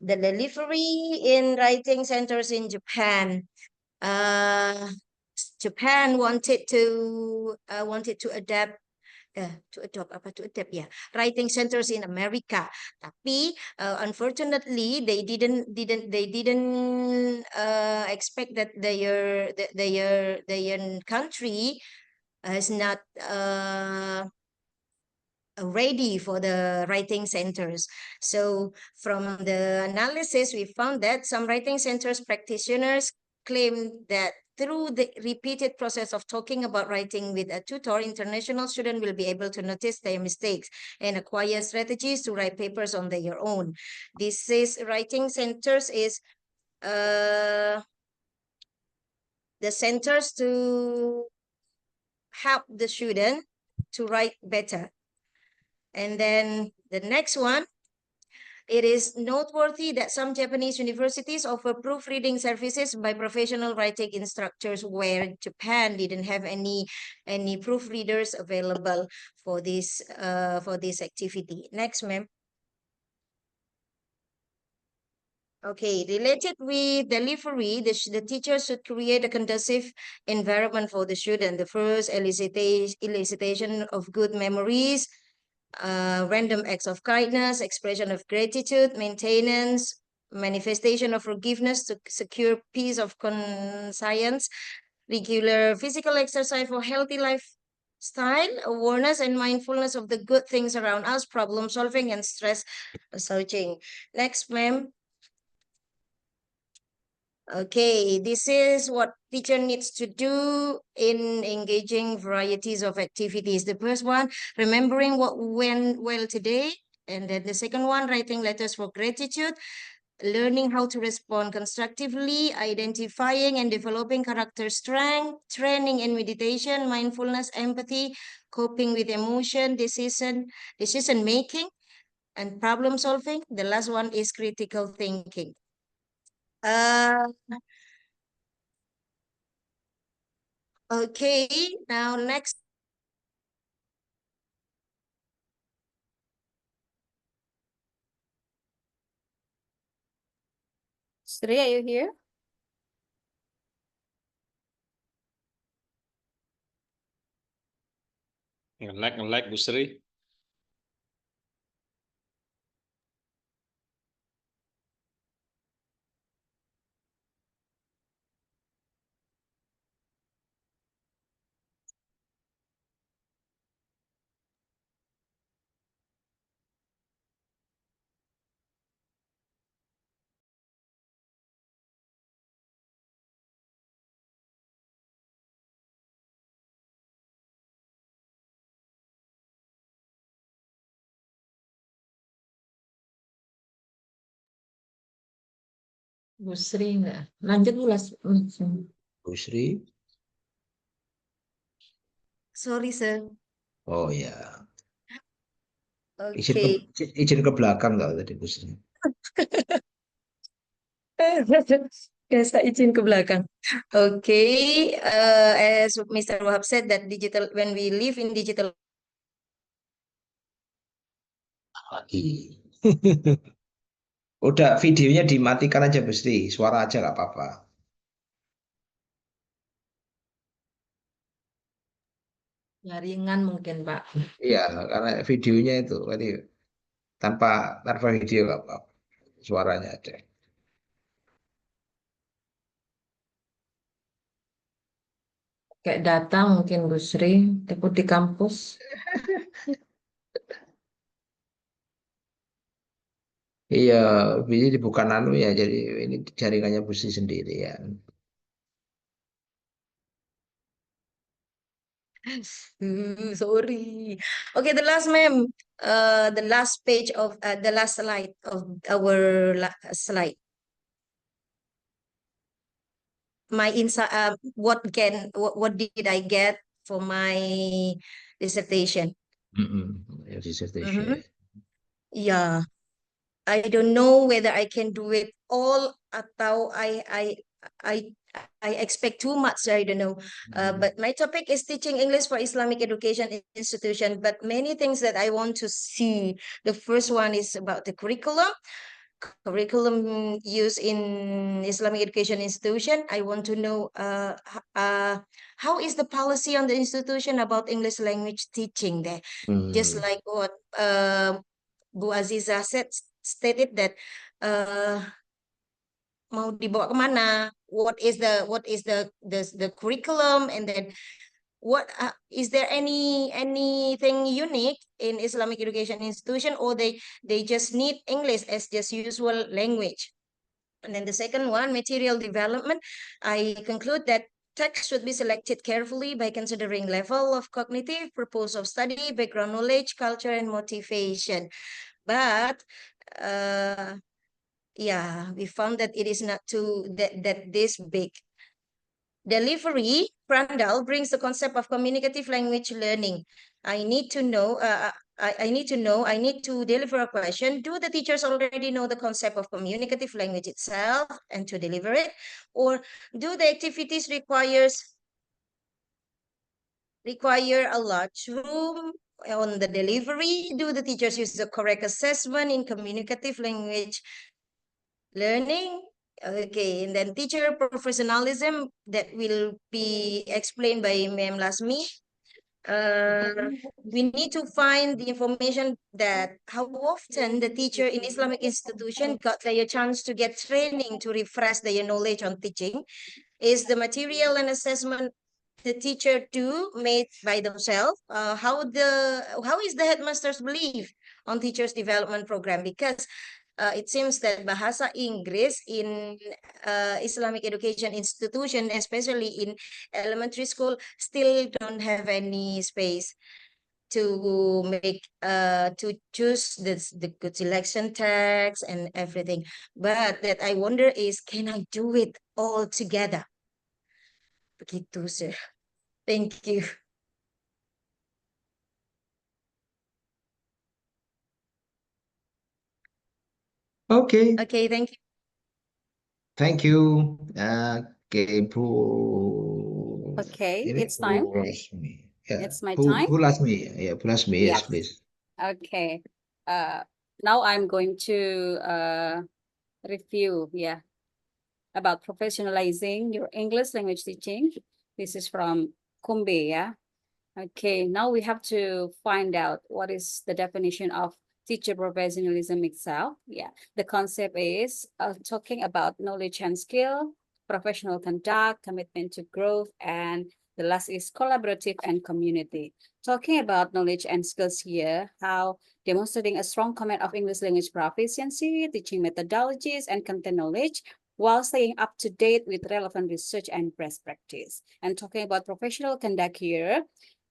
the delivery in writing centers in Japan. Japan wanted to adapt writing centers in America. Tapi unfortunately they didn't expect that their country is not ready for the writing centers. So from the analysis, we found that some writing centers practitioners claim that through the repeated process of talking about writing with a tutor, international students will be able to notice their mistakes and acquire strategies to write papers on their own. This is writing centers is the centers to help the student to write better. And then the next one, it is noteworthy that some Japanese universities offer proofreading services by professional writing instructors, where Japan didn't have any proofreaders available for this activity. Next, ma'am. Okay, related with delivery, the teachers should create a conducive environment for the student. The first, elicitation of good memories, random acts of kindness, expression of gratitude, maintenance, manifestation of forgiveness to secure peace of conscience, regular physical exercise for healthy lifestyle, awareness and mindfulness of the good things around us, problem solving and stress researching. Next, ma'am. Okay, this is what teacher needs to do in engaging varieties of activities. The first one, remembering what went well today. And then the second one, writing letters for gratitude, learning how to respond constructively, identifying and developing character strength, training in meditation, mindfulness, empathy, coping with emotion, decision making, and problem solving. The last one is critical thinking. Okay, now next. Sri, are you here? Ngelek Bu Sri. Bu Sri enggak. Lanjut Bu Bu Sri. Sorry, sir. Oh ya. Oke. Izin ke belakang kalau tadi Bu Sri. Biasa izin ke belakang. Okay, as Mr. Wahab said that when we live in digital Lagi. Udah videonya dimatikan aja Bu Sri. Suara aja nggak apa-apa. jaringan mungkin Pak. Iya, karena videonya itu tadi tanpa video nggak apa-apa. Suaranya aja. Kayak data mungkin Bu Sri, ikut di kampus. Iya, ini bukan anu ya, jadi ini jaringannya Bu Sri sendiri ya. Sorry. Okay, the last ma'am, the last page of the last slide of our slide. My insight, what did I get for my dissertation? Ya, dissertation. Mhm. Yeah, I don't know whether I can do it all atau I I expect too much. I don't know. But my topic is teaching English for Islamic education institution. But many things that I want to see. The first one is about the curriculum used in Islamic education institution. I want to know how is the policy on the institution about English language teaching there. Just like what Bu Aziza stated that mau dibawa kemana, what is the curriculum, and then what is there anything unique in Islamic education institution, or they just need English as just usual language. And then the second one, material development, I conclude that text should be selected carefully by considering level of cognitive, purpose of study, background knowledge, culture, and motivation. But yeah, we found that it is not that this big. Delivery, Prandal brings the concept of communicative language learning. I need to know, I need to deliver a question. Do the teachers already know the concept of communicative language itself and to deliver it? Or do the activities require a large room on the delivery? Do the teachers use the correct assessment in communicative language learning? Okay, and then teacher professionalism that will be explained by Ma'am Lasmi. We need to find the information that how often the teacher in Islamic institution got their chance to get training to refresh their knowledge on teaching. Is the material and assessment the teacher do made by themselves? How is the headmaster's belief on teachers development program? Because it seems that Bahasa Inggris in Islamic education institution, especially in elementary school, still don't have any space to make to choose the good selection text and everything. But that I wonder is, can I do it all together? Begitu, sir. Thank you. Oke. Okay, thank you. Thank you. Oke, Bu. Okay, Ini it's time. Bu Lasmi. Ya, It's my Bu time. Lasmi. Ya, Bu Lasmi. Yes, Yes. please. Okay. Now I'm going to review, about professionalizing your English language teaching. This is from Kumbe, Okay, now we have to find out what is the definition of teacher professionalism itself. Yeah, the concept is talking about knowledge and skill, professional conduct, commitment to growth, and the last is collaborative and community. Talking about knowledge and skills here, how demonstrating a strong command of English language proficiency, teaching methodologies and content knowledge, while staying up to date with relevant research and best practice. And talking about professional conduct here,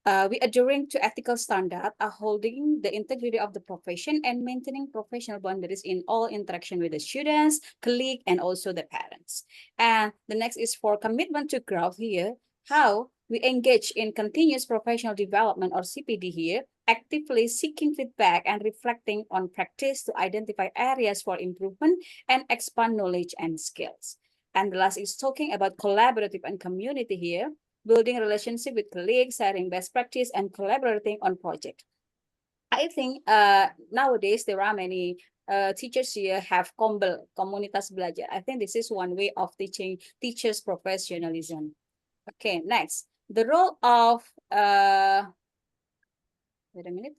we adhering to ethical standard, are holding the integrity of the profession and maintaining professional boundaries in all interaction with the students, colleagues, and also the parents. And the next is for commitment to growth here, how we engage in continuous professional development or CPD here, actively seeking feedback and reflecting on practice to identify areas for improvement and expand knowledge and skills. And the last is talking about collaborative and community here, building relationship with colleagues, sharing best practice, and collaborating on project. I think nowadays there are many teachers here have kombel, komunitas belajar. I think this is one way of teaching teachers professionalism. Okay, next, the role of wait a minute.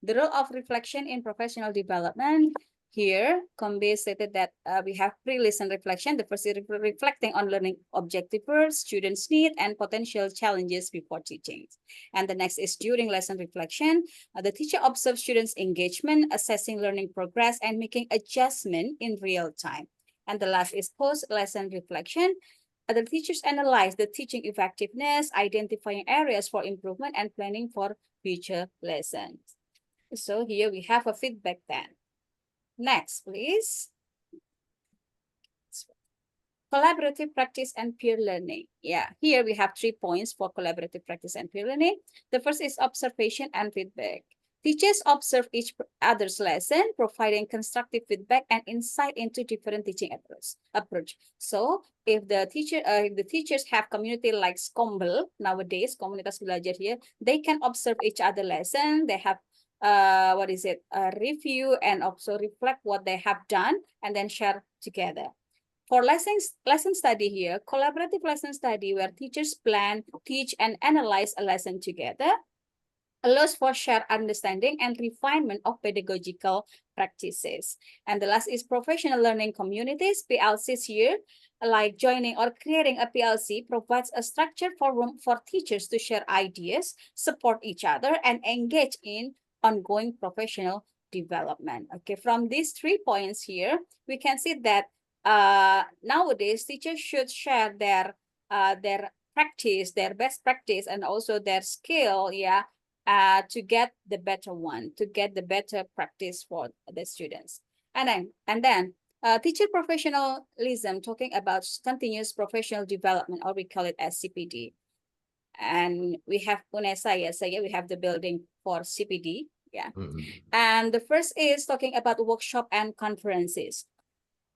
The role of reflection in professional development. Here, Combe stated that we have pre-lesson reflection. The first is reflecting on learning objectives, students' need, and potential challenges before teaching. And the next is during lesson reflection. The teacher observes students' engagement, assessing learning progress, and making adjustment in real time. And the last is post-lesson reflection. The teachers analyze the teaching effectiveness, identifying areas for improvement, and planning for future lessons. So here we have a feedback then. Next, please. Collaborative practice and peer learning. Yeah, here we have 3 points for collaborative practice and peer learning. The first is observation and feedback. Teachers observe each other's lesson, providing constructive feedback and insight into different teaching approach. So if the teachers have community like Skombel nowadays, komunitas belajar here, they can observe each other lesson. They have review and also reflect what they have done and then share together. For lesson study here, collaborative lesson study where teachers plan, teach, and analyze a lesson together, allows for shared understanding and refinement of pedagogical practices. And the last is professional learning communities, PLCs here, like joining or creating a PLC provides a structure for teachers to share ideas, support each other, and engage in ongoing professional development. Okay, from these 3 points here, we can see that nowadays teachers should share their practice, their best practice, and also their skill, yeah, to get the better one, to get the better practice for the students. And then teacher professionalism, talking about continuous professional development, or we call it as CPD. And we have UNESA, yes, so yeah, we have the building for CPD, yeah. And the first is talking about workshop and conferences.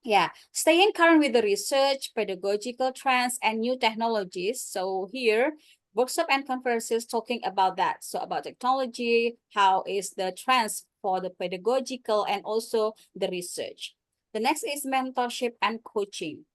Yeah, staying current with the research, pedagogical trends, and new technologies. So here, workshop and conferences talking about that. So about technology, how is the trends for the pedagogical and also the research. The next is mentorship and coaching.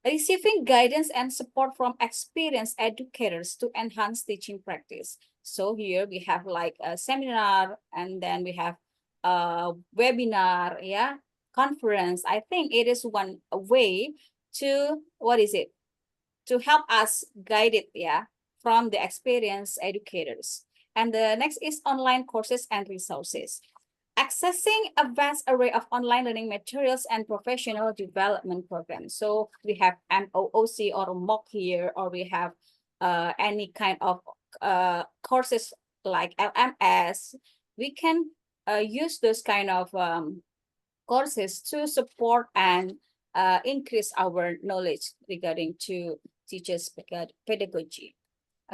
Receiving guidance and support from experienced educators to enhance teaching practice. So here we have like a seminar, and then we have a webinar, yeah, conference. I think it is one way to, to help us guide it, yeah, from the experienced educators. And the next is online courses and resources. Accessing a vast array of online learning materials and professional development programs. So we have MOOC or MOOC here, or we have any kind of courses like LMS. We can use those kind of courses to support and increase our knowledge regarding to teachers' pedagogy.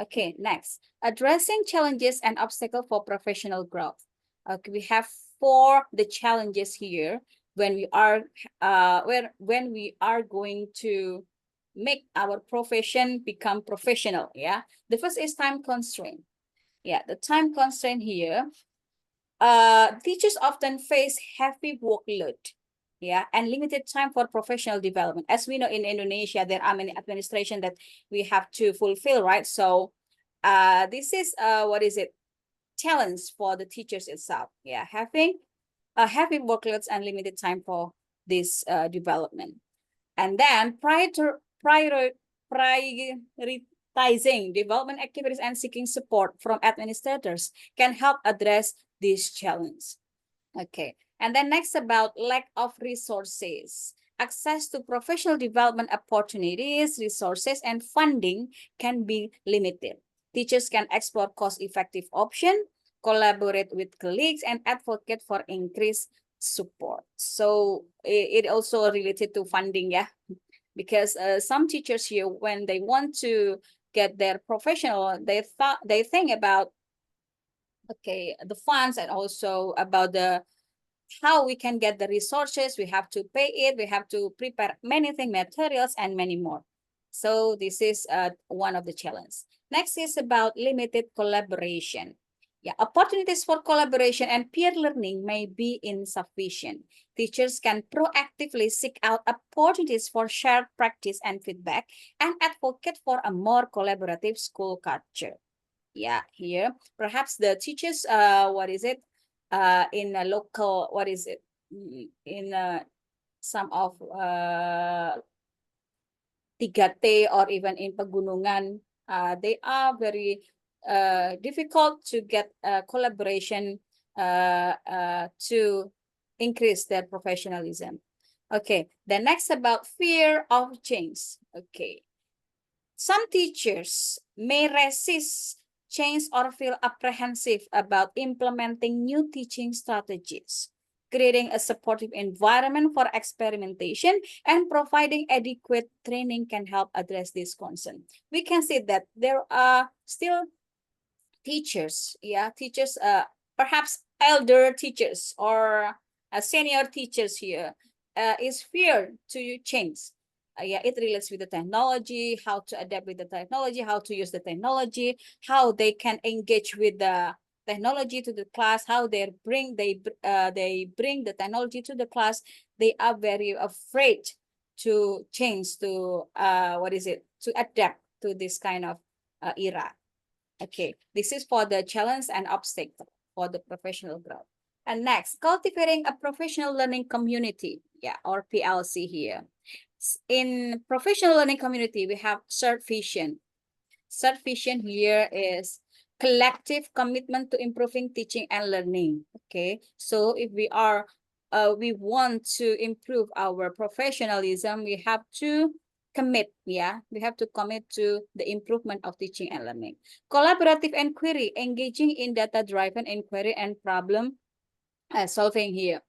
Okay, next, addressing challenges and obstacles for professional growth. Okay, we have 4 the challenges here when we are when we are going to make our profession become professional. Yeah, the first is time constraint. Yeah, the time constraint here. Teachers often face heavy workload. yeah, and limited time for professional development. As we know, in Indonesia, there are many administration that we have to fulfill, right? So this is challenge for the teachers itself. Yeah, having workloads and limited time for this development. And then prioritizing development activities and seeking support from administrators can help address this challenge. Okay, and then next about lack of resources. Access to professional development opportunities, resources, and funding can be limited. Teachers can explore cost-effective options, collaborate with colleagues, and advocate for increased support. So it also related to funding, yeah, because some teachers here, when they want to get their professional, they think about the funds, and also about the how we can get the resources. We have to pay it, we have to prepare many things, materials, and many more. So this is one of the challenges. Next is about limited collaboration. Yeah, opportunities for collaboration and peer learning may be insufficient. Teachers can proactively seek out opportunities for shared practice and feedback and advocate for a more collaborative school culture. Yeah, here perhaps the teachers in a local, in some of 3T or even in pegunungan, they are very difficult to get collaboration to increase their professionalism. Okay, the next about fear of change. Okay, some teachers may resist change or feel apprehensive about implementing new teaching strategies. Creating a supportive environment for experimentation and providing adequate training can help address this concern. We can see that there are still teachers, perhaps elder teachers or senior teachers here is fear to change. It relates with the technology, how to adapt with the technology, how to use the technology, how they can engage with the technology to the class, how they bring the technology to the class. They are very afraid to change, to to adapt to this kind of era. Okay, this is for the challenge and obstacle for the professional growth. And next, cultivating a professional learning community, or PLC here. In professional learning community, we have shared vision. Shared vision here is collective commitment to improving teaching and learning. Okay, so if we want to improve our professionalism, we have to commit, we have to commit to the improvement of teaching and learning. Collaborative inquiry, engaging in data-driven inquiry and problem solving here.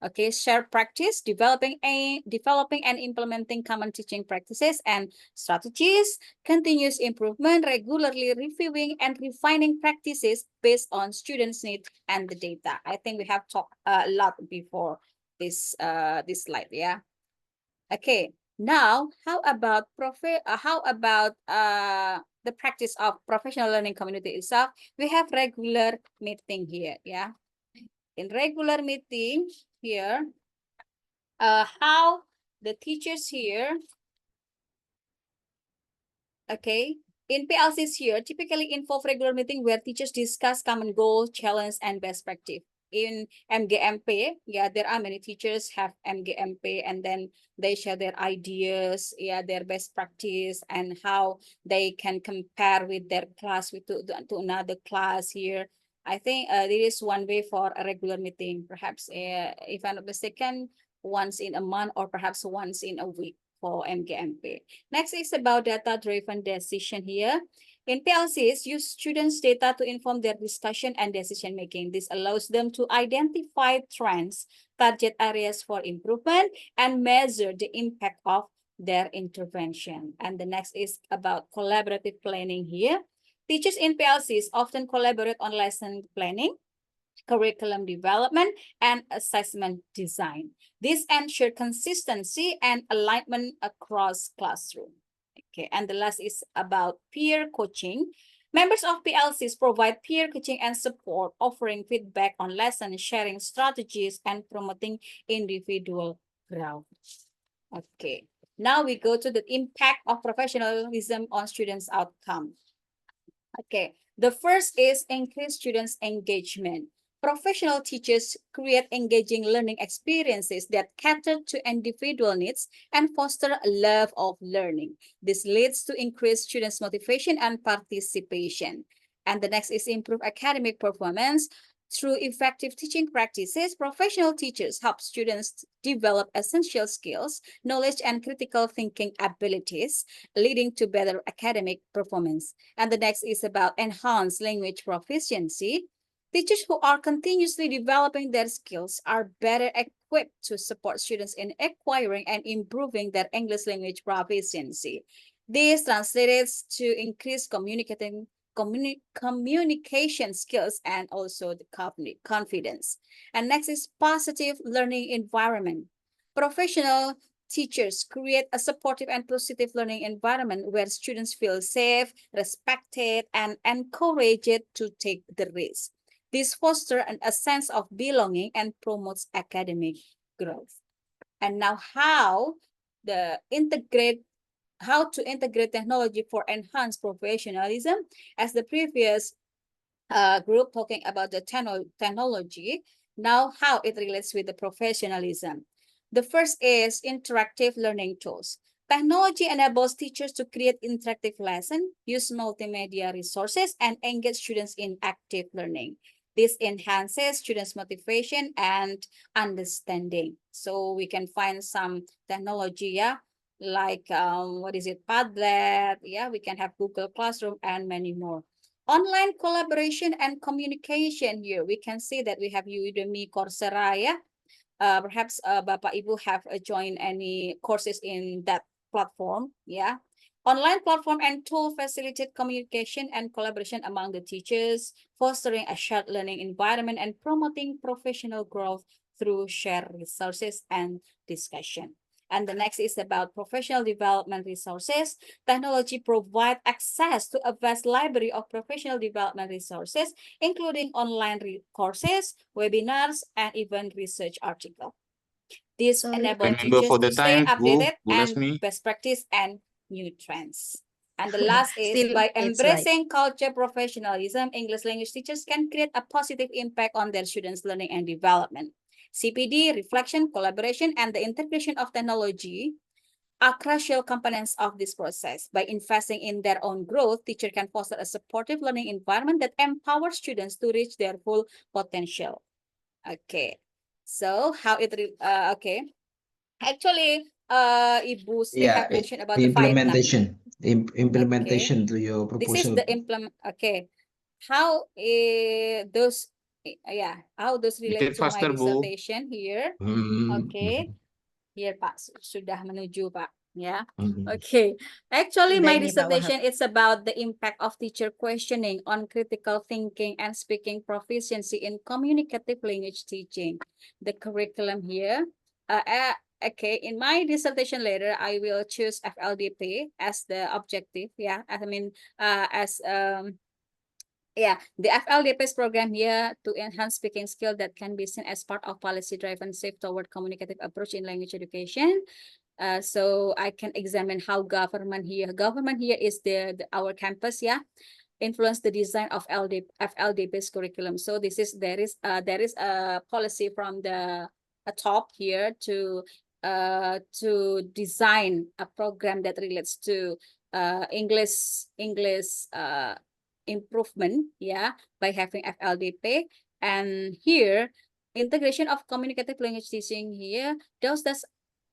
Okay, shared practice, developing and implementing common teaching practices and strategies, continuous improvement, regularly reviewing and refining practices based on students' needs and the data. I think we have talked a lot before this slide, yeah. Okay, now how about the practice of professional learning community itself? We have regular meeting here, yeah. In regular meeting here, how the teachers here, okay, in PLCs here, typically involve regular meeting where teachers discuss common goals, challenge, and best practice. In MGMP, there are many teachers have MGMP, and then they share their ideas, their best practice, and how they can compare with their class to another class here. I think there is one way for a regular meeting, perhaps if I'm not mistaken, once in a month or perhaps once in a week for MGMP. Next is about data-driven decision here. In PLCs, use students' data to inform their discussion and decision-making. This allows them to identify trends, target areas for improvement, and measure the impact of their intervention. And the next is about collaborative planning here. Teachers in PLCs often collaborate on lesson planning, curriculum development, and assessment design. This ensures consistency and alignment across classroom. Okay, and the last is about peer coaching. Members of PLCs provide peer coaching and support, offering feedback on lessons, sharing strategies, and promoting individual growth. Okay, now we go to the impact of professionalism on students' outcome. Okay, the first is increase students' engagement. Professional teachers create engaging learning experiences that cater to individual needs and foster a love of learning. This leads to increased students' motivation and participation. And the next is improve academic performance. Through effective teaching practices, professional teachers help students develop essential skills, knowledge, and critical thinking abilities, leading to better academic performance. And the next is about enhanced language proficiency. Teachers who are continuously developing their skills are better equipped to support students in acquiring and improving their English language proficiency. This translates to increased communication skills and also the confidence. And next is positive learning environment. Professional teachers create a supportive and positive learning environment where students feel safe, respected, and encouraged to take the risk. This fosters a sense of belonging and promotes academic growth. And now how to integrate technology for enhanced professionalism. As the previous group talking about the technology, now how it relates with the professionalism. The first is interactive learning tools. Technology enables teachers to create interactive lessons, use multimedia resources, and engage students in active learning. This enhances students' motivation and understanding. So we can find some technology, yeah, like Padlet, yeah, we can have Google Classroom and many more. Online collaboration and communication here, we can see that we have Udemy, Coursera, yeah. Perhaps Bapak Ibu have joined any courses in that platform, yeah. Online platform and tool facilitate communication and collaboration among the teachers, fostering a shared learning environment and promoting professional growth through shared resources and discussion. And the next is about professional development resources. Technology provides access to a vast library of professional development resources, including online courses, webinars, and even research articles. This enables teachers to stay updated and best practice and new trends. And the last is by embracing culture professionalism, English language teachers can create a positive impact on their students' learning and development. CPD, reflection, collaboration, and the integration of technology are crucial components of this process. By investing in their own growth, teachers can foster a supportive learning environment that empowers students to reach their full potential. Okay, so how it, okay. Actually, Ibu Sri have mentioned about the implementation. Implementation okay. to your proposal. This is the implement. Okay, how those how those relate to my dissertation here? Okay, here Pak sudah menuju Pak. Yeah. Okay. Actually, my dissertation is about the impact of teacher questioning on critical thinking and speaking proficiency in communicative language teaching. The curriculum here. Okay, in my dissertation later, I will choose FLDP as the objective. Yeah, I mean, the FLDP's program here to enhance speaking skill that can be seen as part of policy-driven shift toward communicative approach in language education. So I can examine how government here is our campus, yeah, influence the design of FLDP's curriculum. So there is a policy from the top here to design a program that relates to English improvement, yeah, by having FLDP. And here, integration of communicative language teaching here, does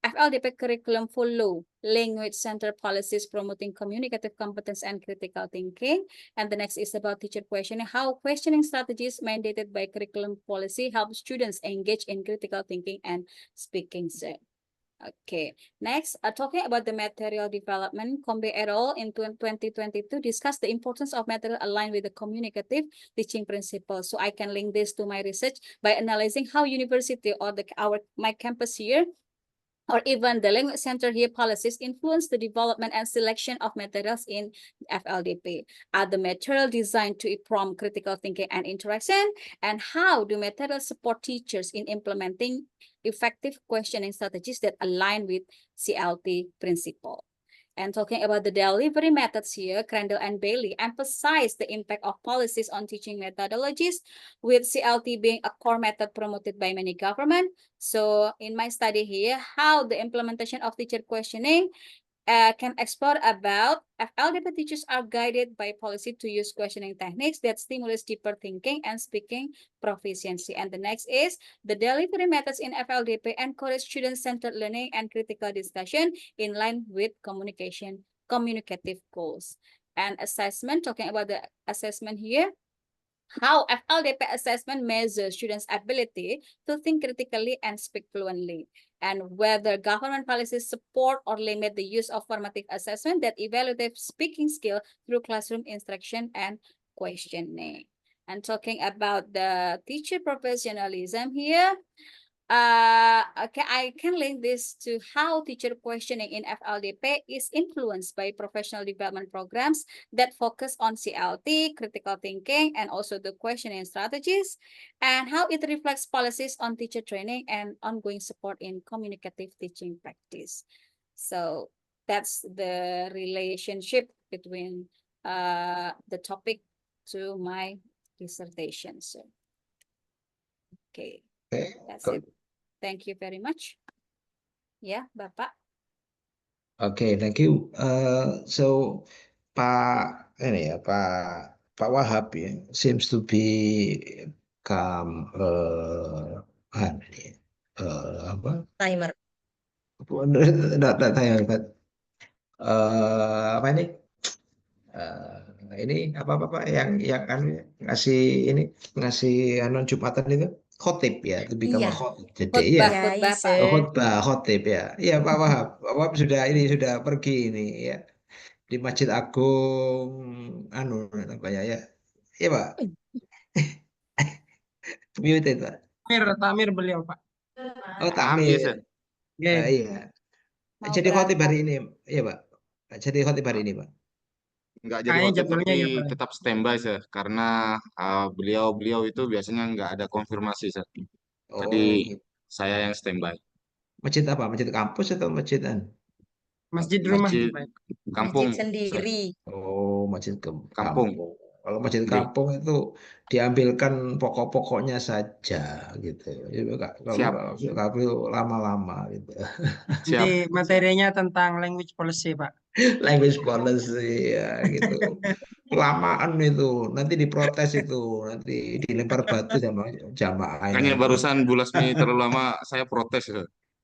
FLDP curriculum follow language-centered policies promoting communicative competence and critical thinking. And the next is about teacher questioning, how questioning strategies mandated by curriculum policy help students engage in critical thinking and speaking. Okay, next, talking about the material development, Combe et al. In 2022 discussed the importance of material aligned with the communicative teaching principles. So I can link this to my research by analyzing how university or my campus here or even the language center here policies influence the development and selection of materials in FLDP. Are the material designed to prompt critical thinking and interaction? And how do materials support teachers in implementing effective questioning strategies that align with CLT principle? And talking about the delivery methods here, Crandall and Bailey emphasize the impact of policies on teaching methodologies, with CLT being a core method promoted by many governments. So in my study here, how the implementation of teacher questioning can explore about FLDP teachers are guided by policy to use questioning techniques that stimulate deeper thinking and speaking proficiency. And the next is the delivery methods in FLDP encourage student-centered learning and critical discussion in line with communicative goals. And assessment, talking about the assessment here, how FLDP assessment measures students' ability to think critically and speak fluently, and whether government policies support or limit the use of formative assessment that evaluate speaking skill through classroom instruction and questioning. And talking about the teacher professionalism here, okay, I can link this to how teacher questioning in FLDP is influenced by professional development programs that focus on CLT, critical thinking, and also the questioning strategies, and how it reflects policies on teacher training and ongoing support in communicative teaching practice. So that's the relationship between the topic to my dissertation. So, okay, that's it. Thank you very much. Ya, Bapak. Okay, thank you. So Pak ini ya Pak Wahab ya seems to be come apa? Timer. Tidak timer, but apa ini? Ini apa yang ngasih ini ngasih Jumatan itu khotib ya, to become a khotib. Jadi ya. Khotib ya. Iya Pak Wahab. Pak Wahab sudah pergi ini ya di Masjid Agung namanya ya. Iya Pak. Mute Pak. Tamir beliau Pak. Oh Tamir. Iya. Jadi khotib hari ini. Iya Pak. Jadi khotib hari ini Pak. Enggak jadi khotib tapi tetap standby sih karena beliau itu biasanya nggak ada konfirmasi sih. Tadi saya yang standby. Masjid apa? Masjid kampus atau masjidan? Masjid rumah. Masjid kampung. Masjid sendiri. Oh, masjid kampung. Kalau masjid kampung itu diambilkan pokok-pokoknya saja gitu. Kalau lama-lama gitu. Jadi materinya tentang language policy, Pak. Language policy ya gitu. Lamaan itu, nanti diprotes itu, nanti dilempar batu sama jamaah. Kayaknya barusan Bu Lasmi terlalu lama saya protes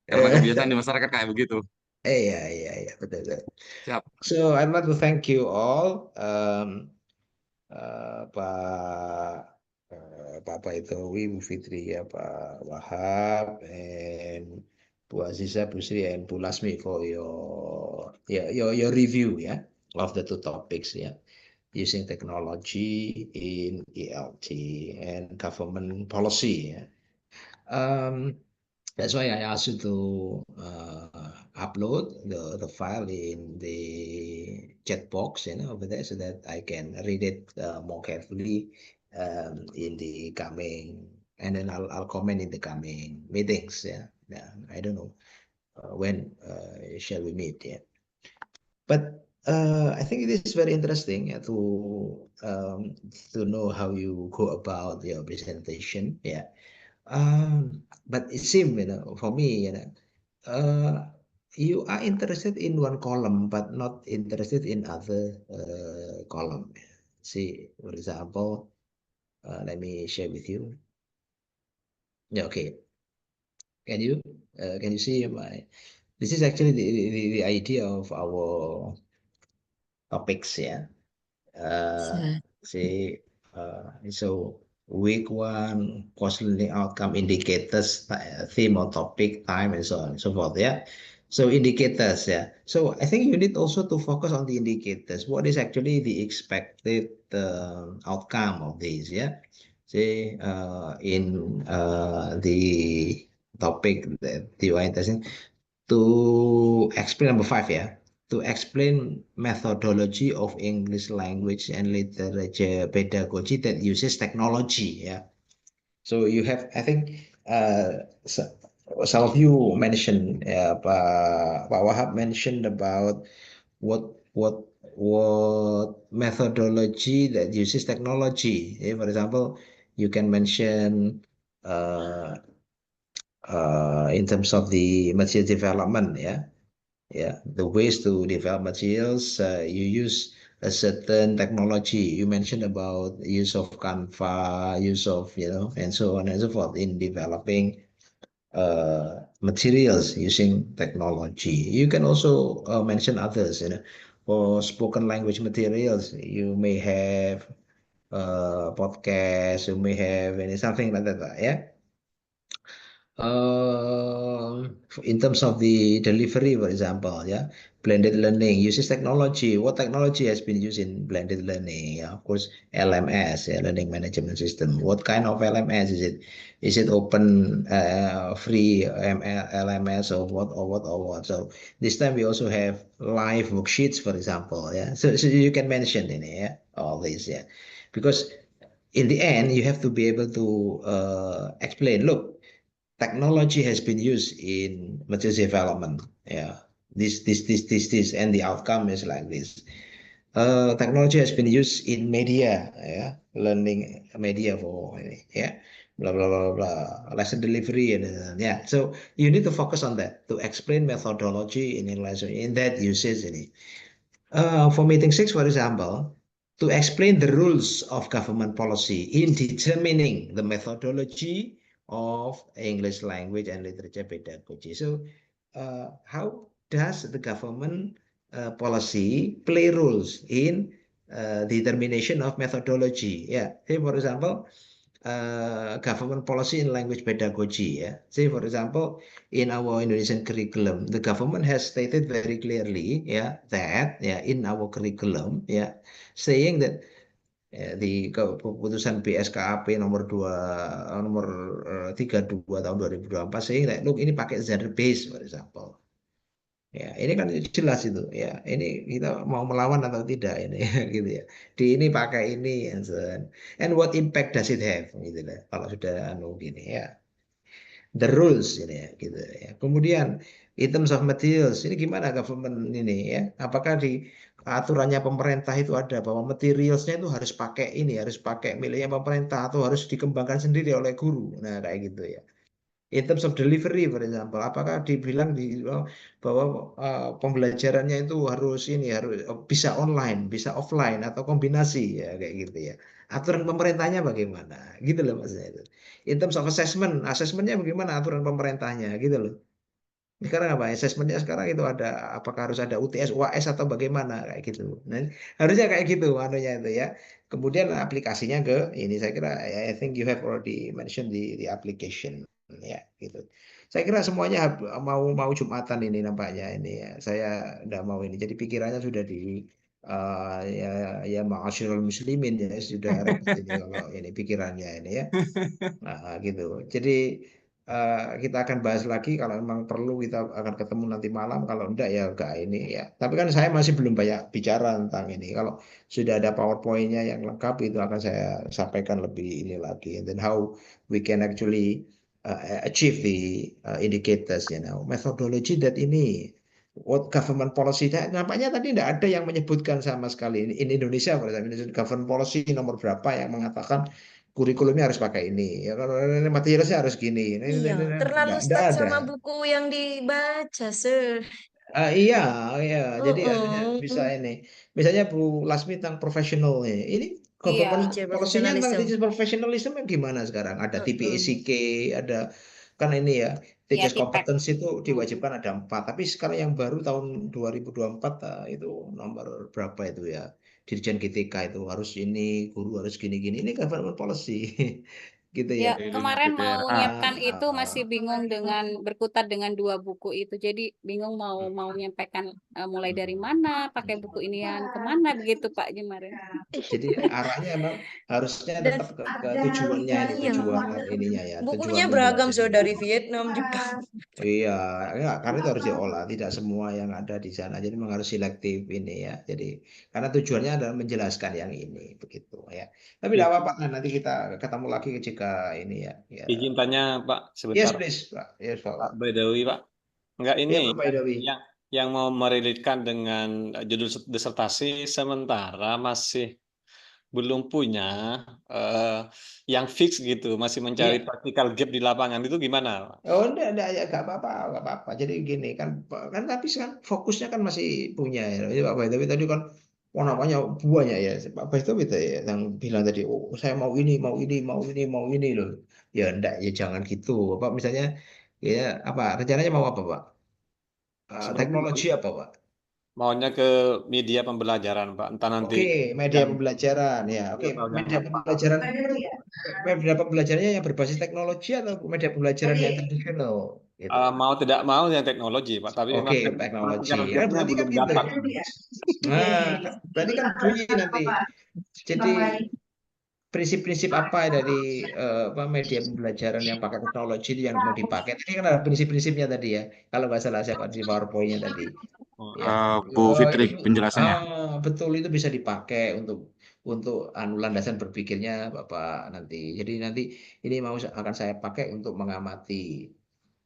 karena kebiasaan di masyarakat kayak begitu. Iya, betul. Siap. So I'd like to thank you all, Pak Itowi, Bu Fitri, ya, Pak Wahab, and Bu Aziza, Bu Sri, and Bu Lasmi for your review of the two topics using technology in ELT and government policy. That's why I asked you to upload the file in the chat box over there so that I can read it more carefully in the coming, and then I'll comment in the coming meetings. I don't know when shall we meet. But I think it is very interesting to know how you go about your presentation. But it seems, for me, you are interested in one column, but not interested in other column. See, for example, let me share with you. Yeah, okay. Can you see my? This is actually the idea of our topics. See, so. Week 1, post-learning outcome indicators, theme or topic, time, and so on and so forth. So indicators. So I think you need also to focus on the indicators. What is actually the expected outcome of these? Say in the topic that you are interested in, to explain number 5 ya, to explain methodology of English language and literature pedagogy that uses technology ya. So you have, I think, some of you mentioned, Pak Wahab mentioned about what methodology that uses technology. For example, you can mention in terms of the material development, the ways to develop materials. You use a certain technology. You mentioned about use of Canva, use of and so on and so forth in developing materials using technology. You can also mention others. For spoken language materials, you may have podcast. You may have something like that. Yeah. In terms of the delivery, for example, blended learning uses technology. What technology has been used in blended learning? Of course, LMS, learning management system. What kind of LMS is it? Is it open, free LMS, or what? So this time we also have live worksheets, for example. So you can mention all these. Because in the end, you have to be able to explain. Look, technology has been used in material development. This, and the outcome is like this. Technology has been used in media, learning media for, blah blah blah blah, lesson delivery, and So you need to focus on that to explain methodology in lesson in that usage ini. For meeting 6, for example, to explain the rules of government policy in determining the methodology of English language and literature pedagogy. So, how does the government policy play roles in determination of methodology? Say for example, government policy in language pedagogy. Say for example, in our Indonesian curriculum, the government has stated very clearly that in our curriculum saying that di keputusan BSKAP nomor 32 tahun 2024 saying that look, ini pakai gender based, for example. Ini kan jelas itu ini kita mau melawan atau tidak ini gitu ya. Di ini pakai ini and what impact does it have gitu lah kalau sudah gini the rules ini gitu ya. Kemudian in terms of materials ini gimana government ini apakah di aturannya pemerintah itu ada bahwa materialsnya itu harus pakai harus pakai miliknya pemerintah atau harus dikembangkan sendiri oleh guru. Nah, kayak gitu ya. In terms of delivery, for example, apakah dibilang bahwa pembelajarannya itu harus harus bisa online, bisa offline atau kombinasi kayak gitu ya. Aturan pemerintahnya bagaimana? Gitu loh maksudnya itu. In terms of assessment, assessmentnya bagaimana aturan pemerintahnya gitu loh. Sekarang apa? Assessmentnya sekarang itu ada, apakah harus ada UTS, UAS atau bagaimana kayak gitu. Nah, harusnya kayak gitu anunya itu ya. Kemudian aplikasinya ke ini saya kira I think you have already mentioned the application gitu. Saya kira semuanya mau Jumatan ini nampaknya ini ya. Saya enggak mau ini. Jadi pikirannya sudah di ya ma'asyiral muslimin sudah repot ini kalau ini pikirannya ini ya. Nah, gitu. Jadi kita akan bahas lagi kalau memang perlu kita akan ketemu nanti malam. Kalau enggak ya enggak ini ya. Tapi kan saya masih belum banyak bicara tentang ini. Kalau sudah ada PowerPoint-nya yang lengkap itu akan saya sampaikan lebih ini lagi. And then how we can actually achieve the indicators, methodology that ini. What government policy, nampaknya tadi tidak ada yang menyebutkan sama sekali. In Indonesia, for example, Indonesian government policy nomor berapa yang mengatakan kurikulumnya harus pakai ini ya, kalau materialnya harus gini. Iya, terlalu Enggak stuck ada. sama buku yang dibaca, Sir. Iya, jadi anunya bisa Mm-mm. ini. Misalnya Bu Lasmi tentang profesional ini government Teacher policy-nya tentang professionalism. teacher professionalism gimana sekarang? Ada Mm-mm. TPACK, ada kan ini ya, Ya, teachers tipe. competence itu diwajibkan ada 4. Tapi sekarang yang baru tahun 2024 itu nomor berapa itu ya? Dirjen GTK itu harus ini, guru harus gini-gini. Ini government policy. gitu Ya, ya. kemarin mau Ah, nyiapkan itu masih bingung dengan berkutat dengan 2 buku itu. Jadi bingung mau menyampaikan mulai dari mana, pakai buku inian kemana begitu Pak kemarin. Jadi arahnya emang harusnya Dan tetap ke tujuannya ini, iya, tujuan ininya ya, bukunya tujuan beragam so pembelajaran. dari Vietnam, Jepang. Iya, enggak, karena itu harus diolah, tidak semua yang ada di sana. Jadi memang harus selektif ini ya. Jadi karena tujuannya adalah menjelaskan yang ini begitu ya. Tapi tidak apa-apa, nanti kita ketemu lagi jika ini ya. Ya. Izin tanya Pak Yes, sebentar. please, Pak. Yes, Pak Pak. Bedawi Pak. Enggak Ya, ini Pak Idawi. yang mau merelitkan dengan judul disertasi sementara masih belum punya eh, yang fix gitu, masih mencari Iya. practical gap di lapangan itu gimana, Pak? Oh, enggak, ya, enggak apa-apa, enggak apa-apa. Jadi gini kan, kan tapi kan fokusnya kan masih punya ya. Jadi Pak Idawi tadi kan, oh namanya banyak ya. Pak Idawi tadi ya, yang bilang tadi, oh saya mau ini, mau ini, mau ini, mau ini loh. Ya enggak, ya jangan gitu. Bapak misalnya, ya apa, rencananya mau apa Pak? Sebenarnya Teknologi apa Pak? maunya ke media pembelajaran, Pak. Entah nanti Oke, media yang pembelajaran ya. Oke, atau yang media apa. pembelajaran, media pembelajarannya yang berbasis teknologi atau media pembelajaran yang tradisional gitu. Mau tidak mau yang teknologi, Pak. Tapi memang Oke, practical teknologi. gap-nya Berarti kan belum gitu. dapat. Nah, berarti kan bunyi nanti. Jadi prinsip-prinsip apa dari apa media pembelajaran yang pakai teknologi itu yang mau dipakai? Tadi kan ada prinsip-prinsipnya tadi ya. Kalau nggak salah siapa di PowerPoint-nya tadi. Ya. Bu Fitri Itu penjelasannya. betul itu bisa dipakai untuk landasan berpikirnya Bapak nanti. Jadi nanti ini akan saya pakai untuk mengamati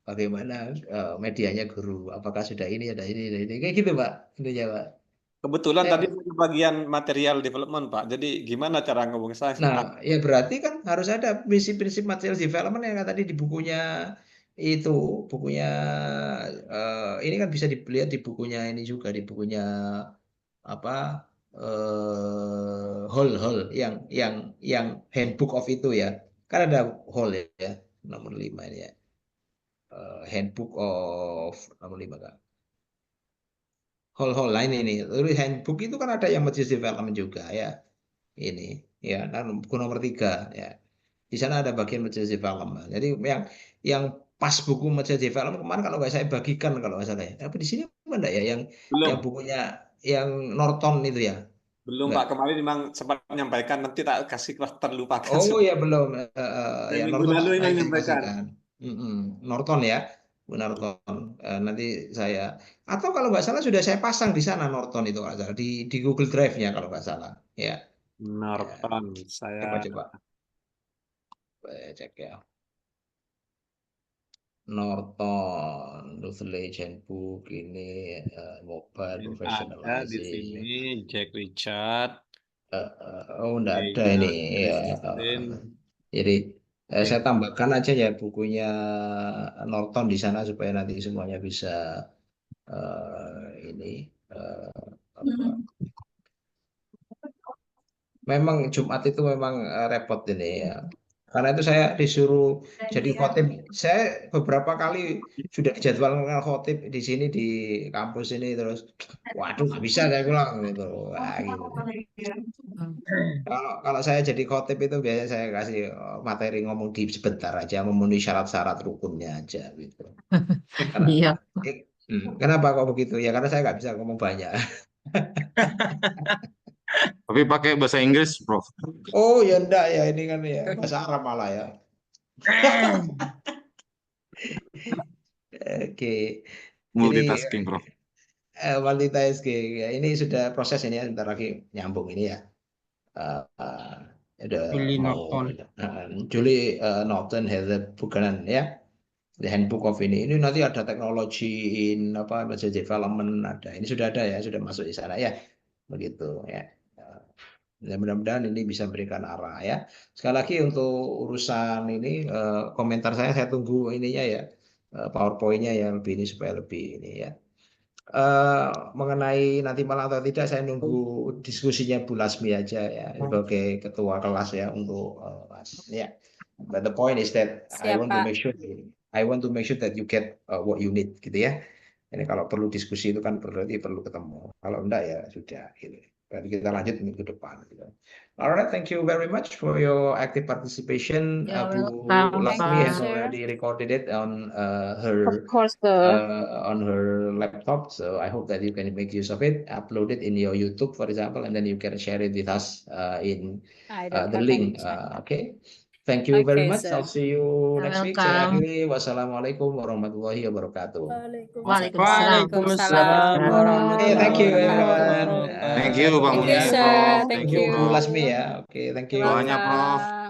bagaimana medianya guru. Apakah sudah ini ada ini ada ini kayak gitu Pak. Intinya Pak. Kebetulan Saya tadi saya bagian material development, Pak. Jadi gimana cara ngomong saya? Nah, ya berarti kan harus ada prinsip-prinsip material development yang tadi di bukunya itu, bukunya ini kan bisa dilihat di bukunya ini juga di bukunya apa Hall yang handbook of itu ya. Kan ada Hall ya, nomor 5 ini ya. Handbook of nomor 5 kan. Hall lain ini. Lalu handbook itu kan ada yang material development juga ya. Ini ya, kan buku nomor 3 ya. Di sana ada bagian material development. Jadi yang pas buku material development kemarin kalau nggak saya bagikan kalau nggak salah ya. Tapi di sini enggak ya yang Belum. bukunya yang Norton itu ya. Belum, Enggak. Pak. Kemarin memang sempat menyampaikan, nanti tak kasih terlupakan. Oh ya belum. Dari Ya minggu Norton lalu saya yang menyampaikan. informasikan. Norton ya. Bu Norton. Nanti saya atau kalau nggak salah sudah saya pasang di sana Norton itu kalau nggak salah di Google Drive-nya kalau nggak salah. Ya. Ya. Norton, saya Coba cek ya. Norton, Knowledge Handbook ini mobile yang ada di professionalizing. sini Jack Richard, Oh, enggak ada Dana ini ya. Christine, Jadi saya Jack. tambahkan aja ya bukunya Norton di sana supaya nanti semuanya bisa ini apa. Memang Jumat itu memang repot ini ya. Karena itu saya disuruh jadi khotib. Saya beberapa kali sudah dijadwalkan khotib di sini di kampus ini terus, waduh nggak bisa saya pulang gitu. Wah, gitu. Kalau saya jadi khotib itu biasanya saya kasih materi ngomong di sebentar aja, memenuhi syarat-syarat rukunnya aja gitu. Karena, Iya. kenapa kok begitu? Ya karena saya nggak bisa ngomong banyak. Tapi pakai bahasa Inggris, Prof. Oh ya enggak ya ini kan ya bahasa Arab malah ya. Oke. Jadi Multitasking, Prof. multitasking ya ini sudah proses ini ya sebentar lagi nyambung ini ya. Eh, eh, udah Julie mau Norton. Julie Norton Heather Buchanan ya. The Handbook of ini nanti ada teknologi in apa message development ada ini sudah ada ya sudah masuk di sana ya begitu ya. Ya, mudah-mudahan ini bisa memberikan arah ya. Sekali lagi untuk urusan ini komentar saya tunggu ininya ya PowerPoint-nya yang lebih ini supaya lebih ini ya. Mengenai nanti malam atau tidak saya nunggu diskusinya Bu Lasmi aja ya sebagai ketua kelas ya untuk ya. But the point is that I want to Siapa? make sure that you get what you need gitu ya. Ini kalau perlu diskusi itu kan berarti perlu ketemu. Kalau enggak ya sudah gitu. Berarti kita lanjut minggu depan. Gitu. Alright, thank you very much for your active participation. You're Bu welcome, Lasmi has Pak. already recorded it on Of her course, sir. on her laptop, so I hope that you can make use of it, upload it in your YouTube, for example, and then you can share it with us in I don't the have link. any. Okay, thank you very Okay, much. I'll sir. see you You're next week. Saya welcome. akhiri. Wassalamualaikum warahmatullahi wabarakatuh. Waalaikumsalam. Waalaikumsalam Okay, thank you warahmatullahi everyone. wabarakatuh. Thank you, Pak Thank you, Munir, sir. Prof. Thank Tunggu Bu you. Lasmi ya. Oke, thank You're you. Doanya, Prof. welcome.